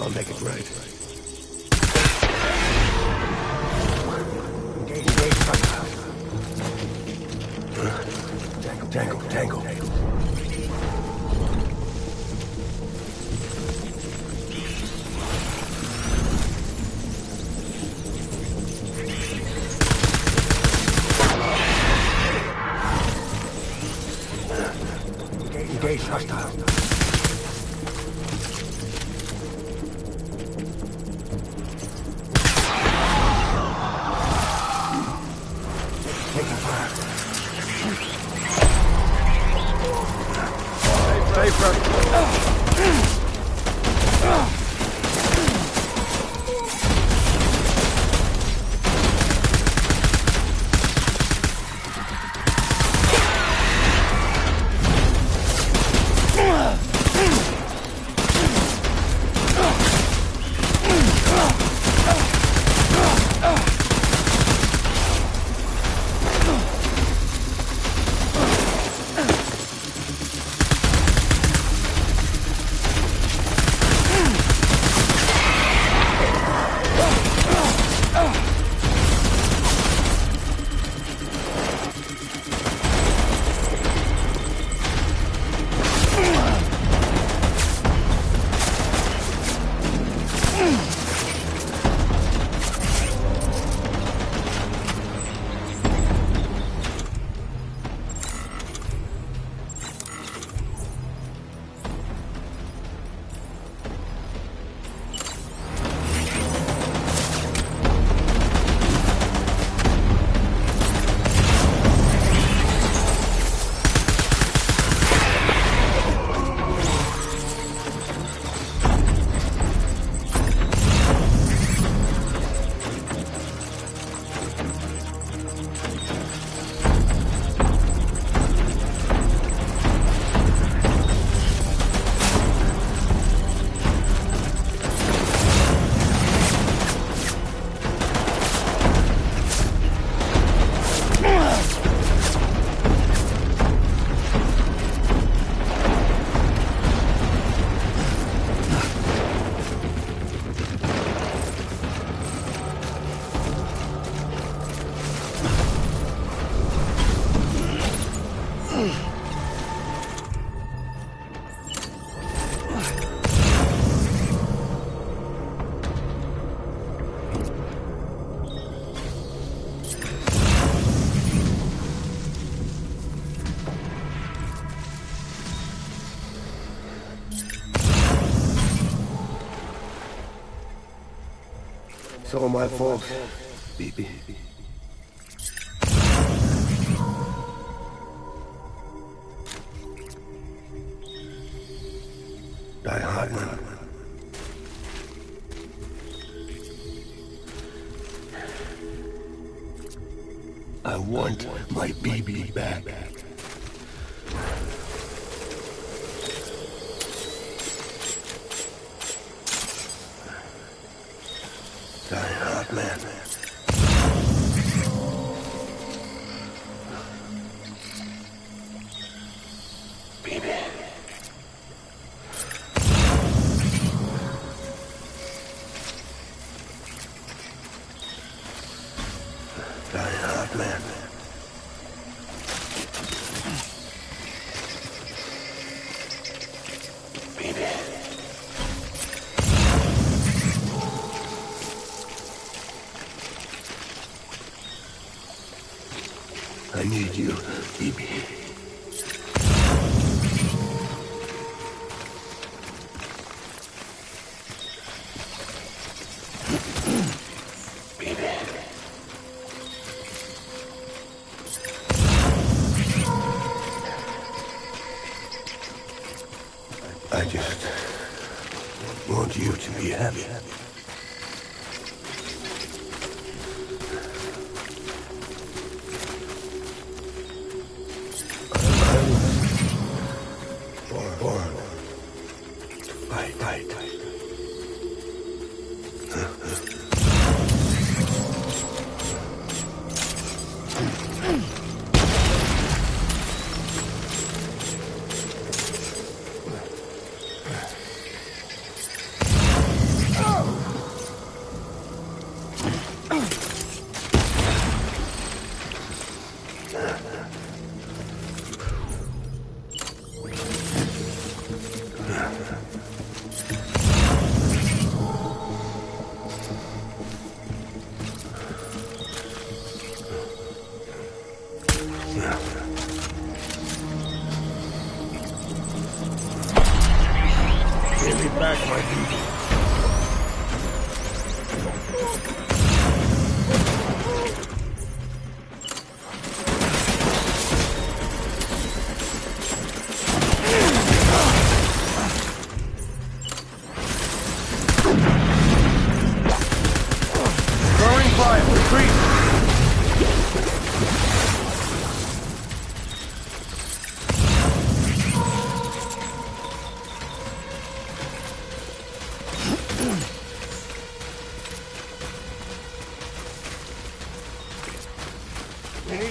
I'll make it right. Tango. Engage hostile. Taking fire. Stay front. It's all my fault, baby. Die hard, man. I want my baby back. Die hard, man. Baby. Die hard, man. Baby. I need you, baby. Baby. I just want you to be happy. Born to fight.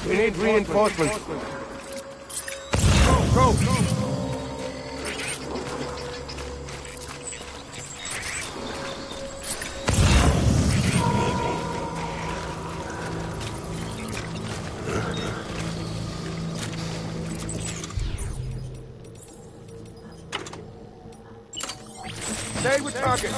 We need reinforcements. Go! Stay with target.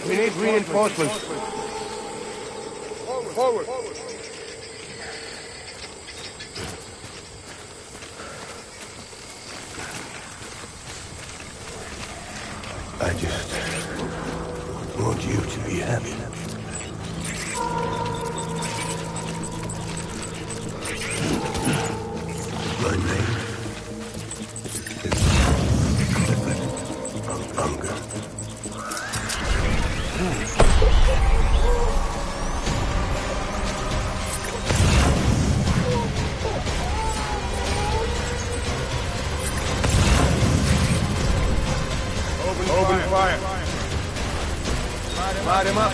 We need reinforcements. Forward. I just want you to be happy. My name is Unger. Open fire. Light him up.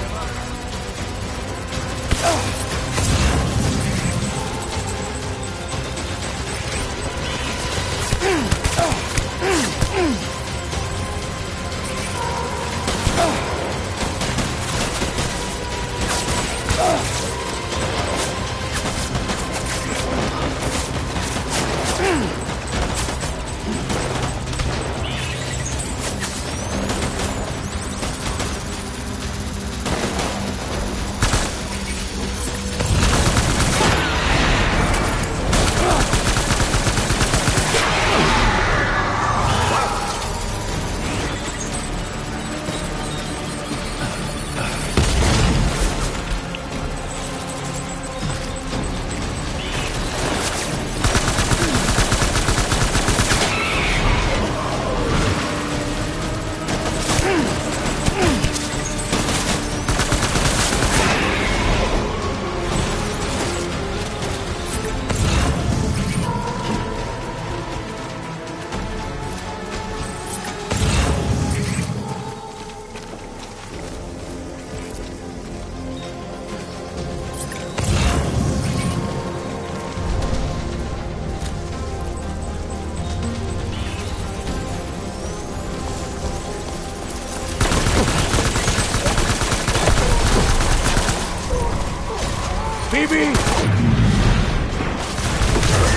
BB!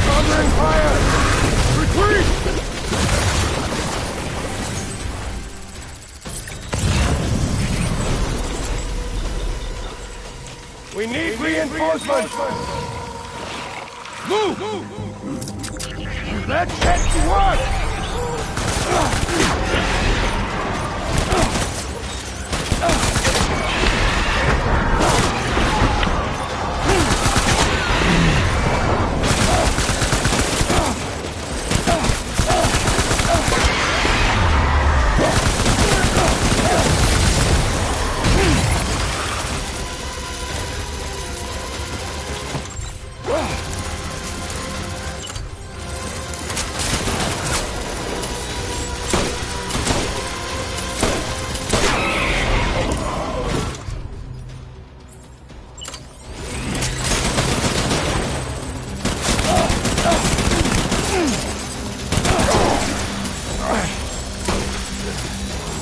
Covering fire! Retreat! We need reinforcements! Move! Let's get to work!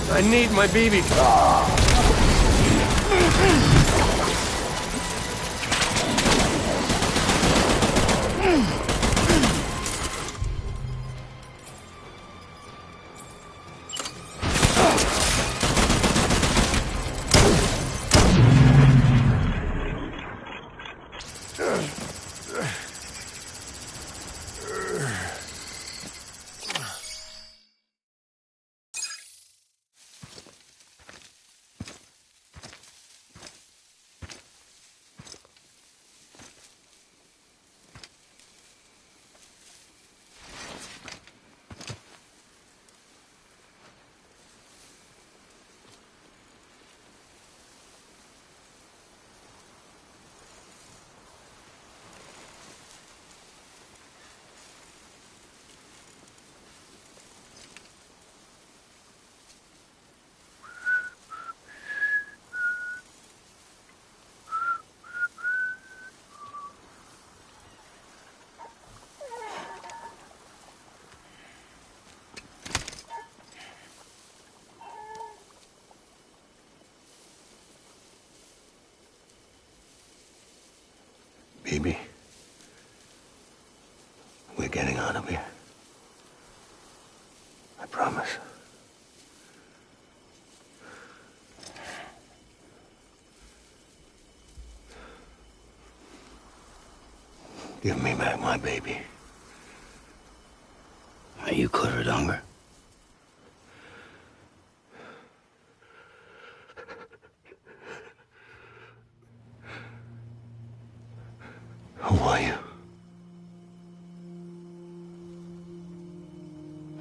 I need my BB. BB, we're getting out of here. I promise. Give me back my baby. Are you clear, Donger? Who are you?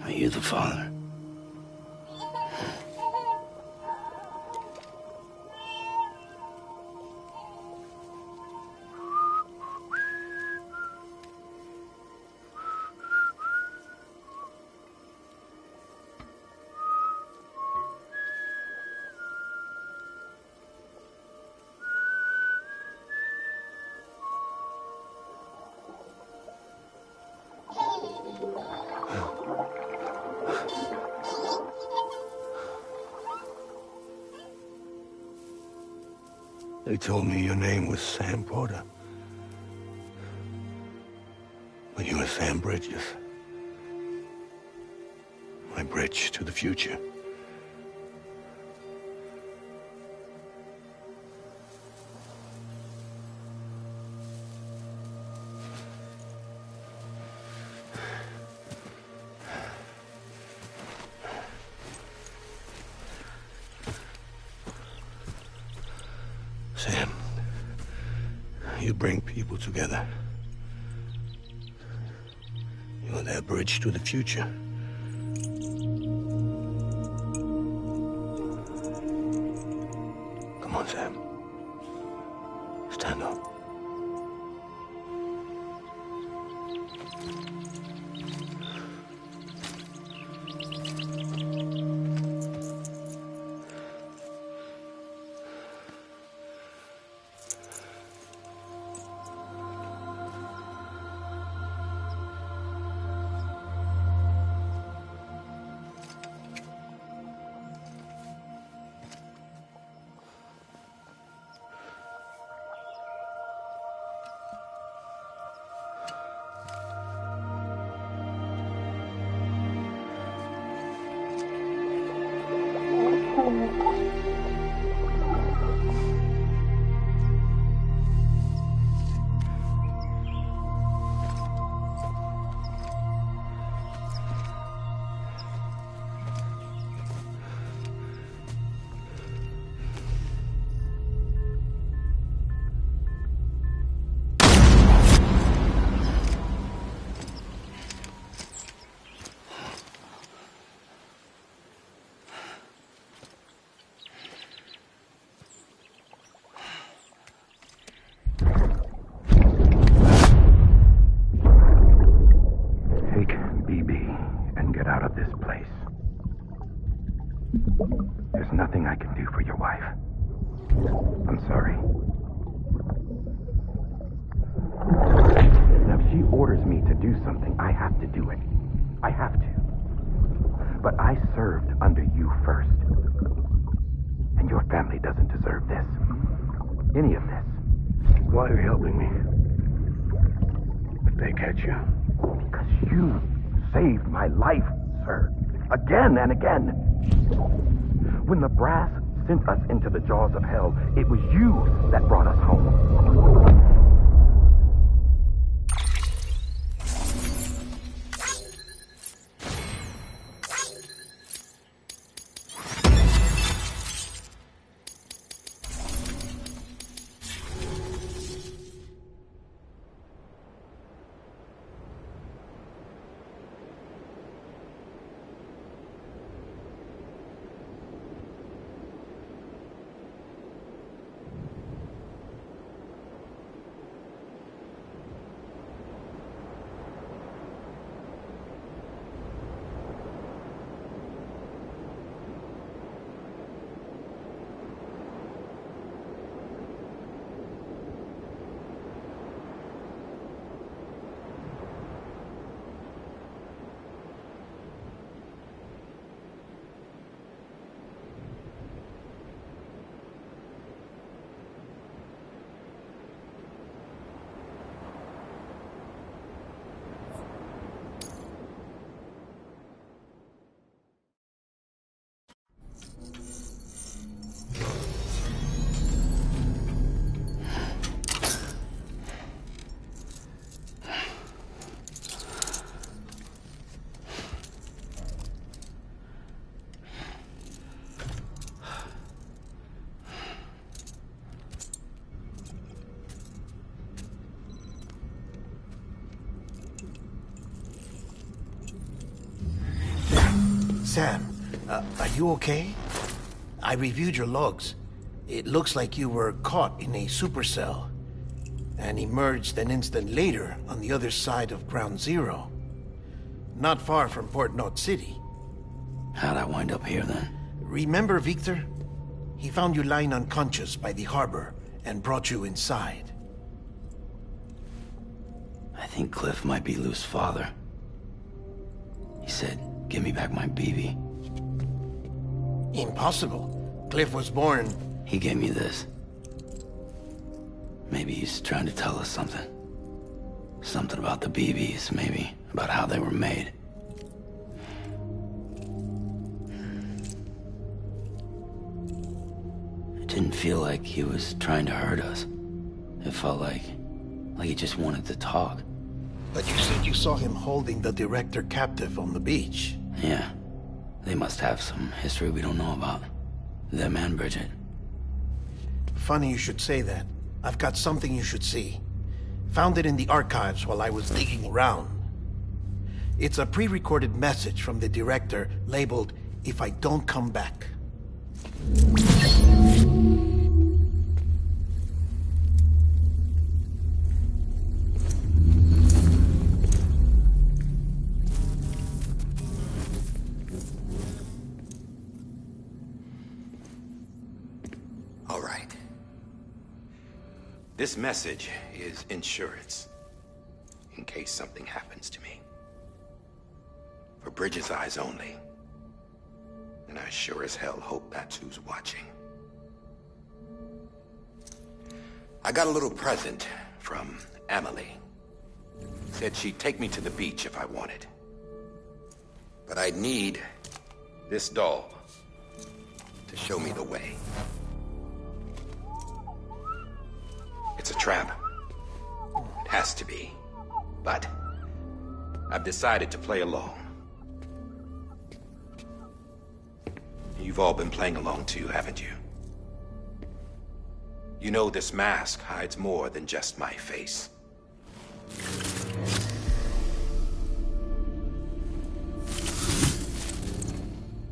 Are you the father? They told me your name was Sam Porter. But you were Sam Bridges. My bridge to the future. Sam, you bring people together. You're their bridge to the future. Come on, Sam. Stand up. me to do something, I have to do it. I have to. But I served under you first. And your family doesn't deserve this. Any of this. Why are you helping me? If they catch you. Because you saved my life, sir. Again and again. When the brass sent us into the jaws of hell, it was you that brought us home. Sam, are you okay? I reviewed your logs. It looks like you were caught in a supercell and emerged an instant later on the other side of Ground Zero. Not far from Port Knot City. How'd I wind up here then? Remember Victor? He found you lying unconscious by the harbor and brought you inside. I think Cliff might be Lou's father. He said, "Give me back my BB." Impossible. Cliff was born... He gave me this. Maybe he's trying to tell us something. Something about the BBs, maybe. About how they were made. It didn't feel like he was trying to hurt us. It felt like he just wanted to talk. But you said you saw him holding the director captive on the beach. Yeah. They must have some history we don't know about. Them and Bridget. Funny you should say that. I've got something you should see. Found it in the archives while I was digging around. It's a pre-recorded message from the director labeled, "If I don't come back." All right. This message is insurance, in case something happens to me. For Bridget's eyes only. And I sure as hell hope that's who's watching. I got a little present from Emily. Said she'd take me to the beach if I wanted. But I'd need this doll to show me the way. It's a trap. It has to be. But I've decided to play along. You've all been playing along too, haven't you? You know this mask hides more than just my face.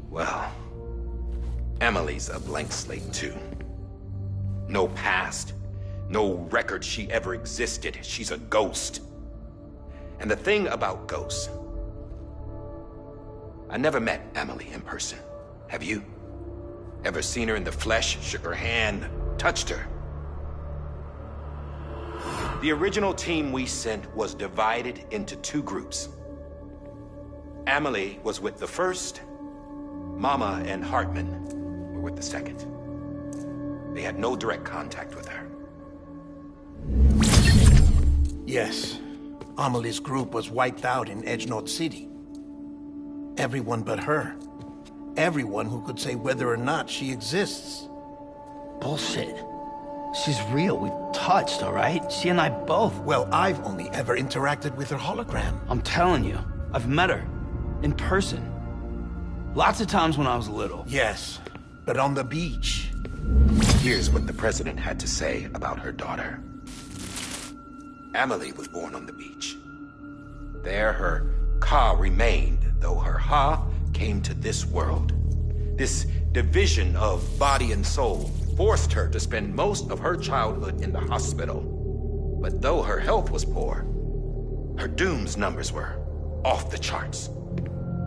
Well, Emily's a blank slate too. No past. No record she ever existed. She's a ghost. And the thing about ghosts, I never met Emily in person. Have you? Ever seen her in the flesh, shook her hand, touched her? The original team we sent was divided into two groups. Amelie was with the first. Mama and Hartman were with the second. They had no direct contact with her. Yes. Amelie's group was wiped out in Edgenorth City. Everyone but her. Everyone who could say whether or not she exists. Bullshit. She's real. We've touched, all right? She and I both. Well, I've only ever interacted with her hologram. I'm telling you, I've met her. In person. Lots of times when I was little. Yes, but on the beach. Here's what the president had to say about her daughter. Amelie was born on the beach. There her Ka remained, though her Ha came to this world. This division of body and soul forced her to spend most of her childhood in the hospital. But though her health was poor, her Doom's numbers were off the charts.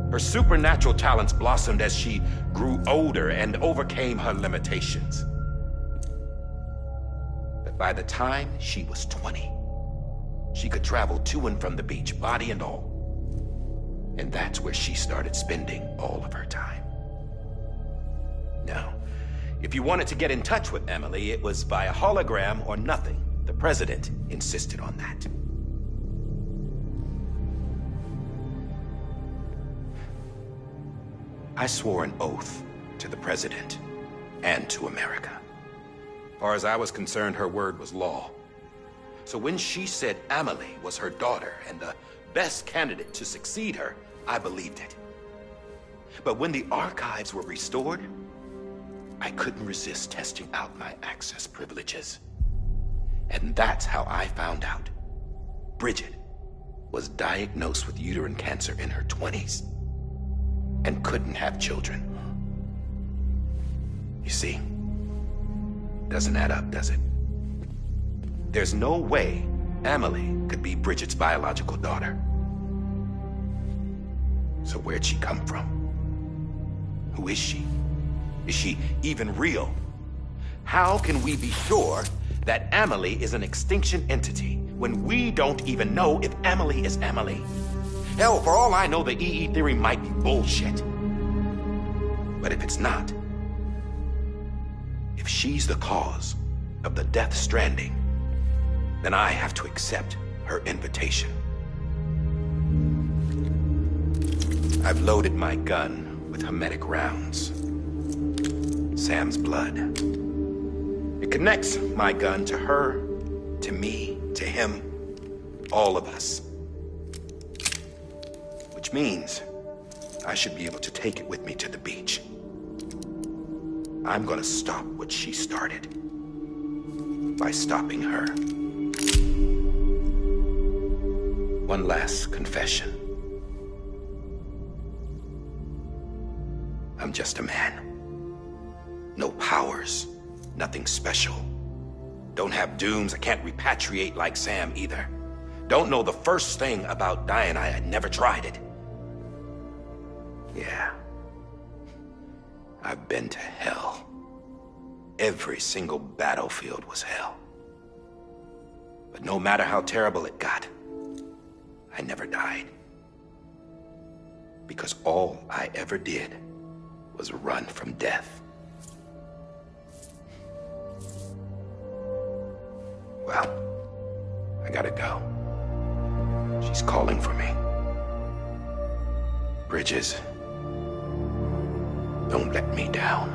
Her supernatural talents blossomed as she grew older and overcame her limitations. But by the time she was 20, she could travel to and from the beach, body and all. And that's where she started spending all of her time. Now, if you wanted to get in touch with Amelie, it was via hologram or nothing. The president insisted on that. I swore an oath to the president and to America. As far as I was concerned, her word was law. So when she said Amelie was her daughter and the best candidate to succeed her, I believed it. But when the archives were restored, I couldn't resist testing out my access privileges. And that's how I found out. Bridget was diagnosed with uterine cancer in her 20s and couldn't have children. You see, doesn't add up, does it? There's no way Amelie could be Bridget's biological daughter. So where'd she come from? Who is she? Is she even real? How can we be sure that Amelie is an extinction entity when we don't even know if Amelie is Amelie? Hell, for all I know, the EE theory might be bullshit. But if it's not, if she's the cause of the Death Stranding, then I have to accept her invitation. I've loaded my gun with hermetic rounds. Sam's blood. It connects my gun to her, to me, to him, all of us. Which means I should be able to take it with me to the beach. I'm gonna stop what she started by stopping her. One last confession. I'm just a man. No powers, nothing special. Don't have dooms, I can't repatriate like Sam either. Don't know the first thing about dying, I had never tried it. Yeah. I've been to hell. Every single battlefield was hell. But no matter how terrible it got, I never died. Because all I ever did was run from death. Well, I gotta go. She's calling for me. Bridges, don't let me down.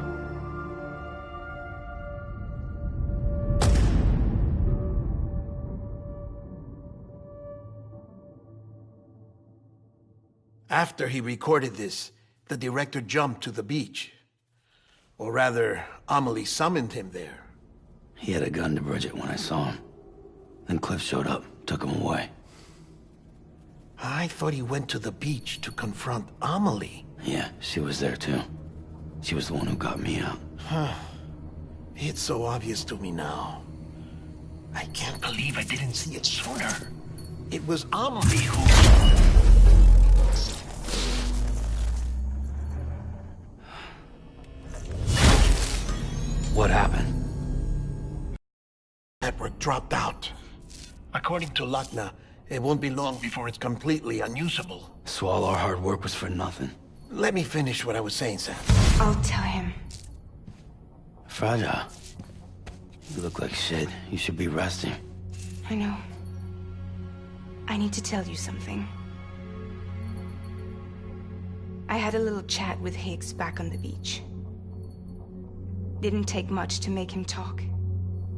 After he recorded this, the director jumped to the beach. Or rather, Amelie summoned him there. He had a gun to Bridget when I saw him. Then Cliff showed up, took him away. I thought he went to the beach to confront Amelie. Yeah, she was there too. She was the one who got me out. It's so obvious to me now. I can't believe I didn't see it sooner. It was Amelie who... What happened? Network dropped out. According to Lakna, it won't be long before it's completely unusable. So all our hard work was for nothing. Let me finish what I was saying, Sam. I'll tell him. Fragile. You look like shit. You should be resting. I know. I need to tell you something. I had a little chat with Higgs back on the beach. Didn't take much to make him talk.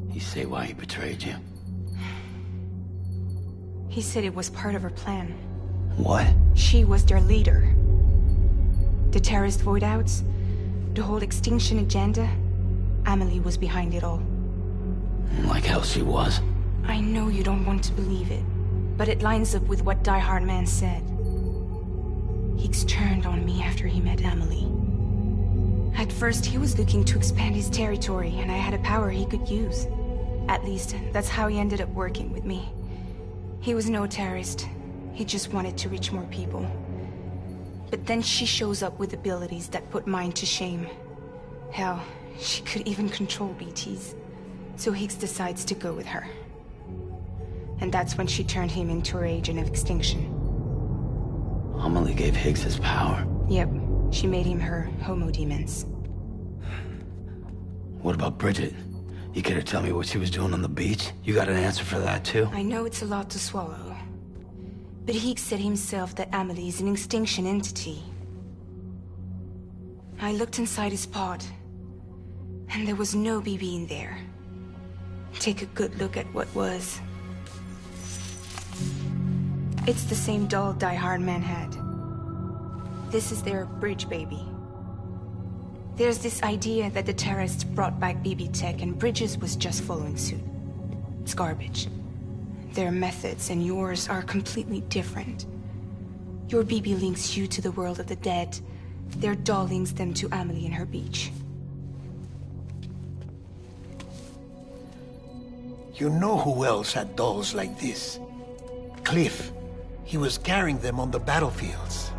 You say why he betrayed you? He said it was part of her plan. What? She was their leader. The terrorist voidouts, the whole extinction agenda, Amelie was behind it all. Like hell she was. I know you don't want to believe it, but it lines up with what Die Hard Man said. Higgs turned on me after he met Amelie. At first, he was looking to expand his territory, and I had a power he could use. At least, that's how he ended up working with me. He was no terrorist. He just wanted to reach more people. But then she shows up with abilities that put mine to shame. Hell, she could even control BTs. So Higgs decides to go with her. And that's when she turned him into her agent of extinction. Amelie gave Higgs his power. Yep, she made him her homo demons. What about Bridget? You care to tell me what she was doing on the beach? You got an answer for that too? I know it's a lot to swallow. But Higgs said himself that Amelie is an extinction entity. I looked inside his pod, and there was no BB in there. Take a good look at what was. It's the same doll Die Hard Man had. This is their bridge baby. There's this idea that the terrorists brought back BB tech and Bridges was just following suit. It's garbage. Their methods and yours are completely different. Your BB links you to the world of the dead. Their doll links them to Amelie and her beach. You know who else had dolls like this? Cliff. He was carrying them on the battlefields.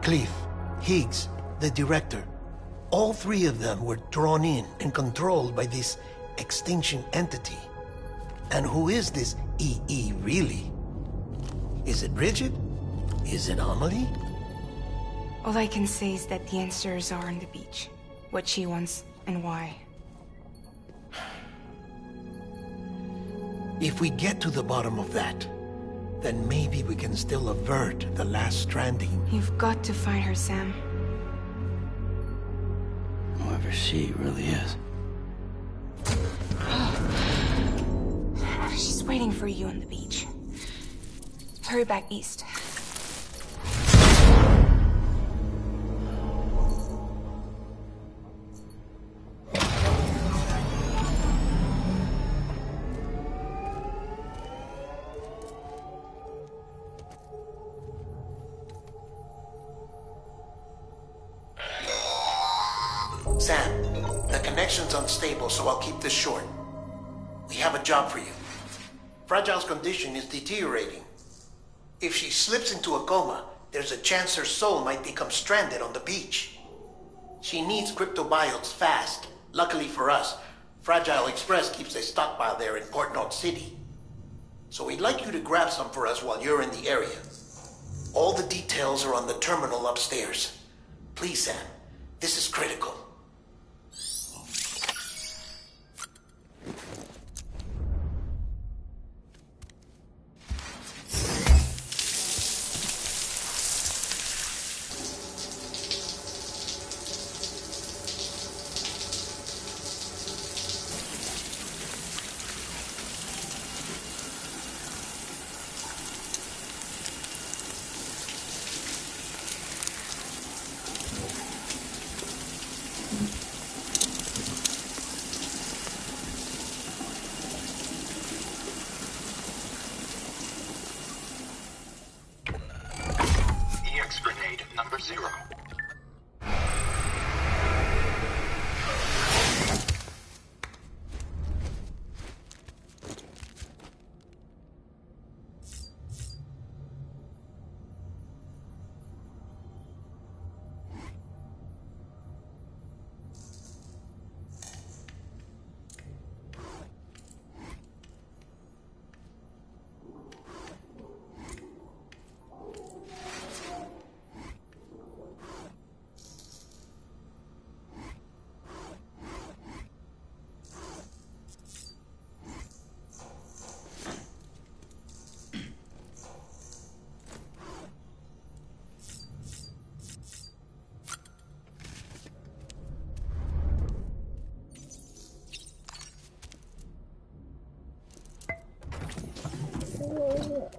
Cliff, Higgs, the director. All three of them were drawn in and controlled by this extinction entity. And who is this EE really? Is it Bridget? Is it Amelie? All I can say is that the answers are on the beach. What she wants and why. If we get to the bottom of that, then maybe we can still avert the last stranding. You've got to find her, Sam. Whoever she really is. She's waiting for you on the beach. Hurry back east. Sam, the connection's unstable, so I'll keep this short. We have a job for you. Fragile's condition is deteriorating. If she slips into a coma, there's a chance her soul might become stranded on the beach. She needs cryptobiotes fast. Luckily for us, Fragile Express keeps a stockpile there in Port North City. So we'd like you to grab some for us while you're in the area. All the details are on the terminal upstairs. Please, Sam, this is critical.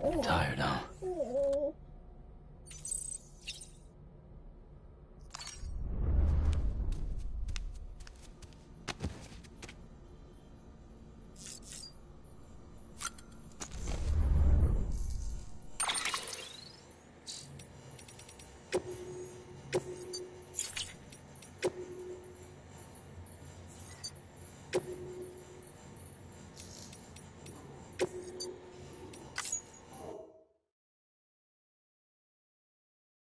Tired, huh?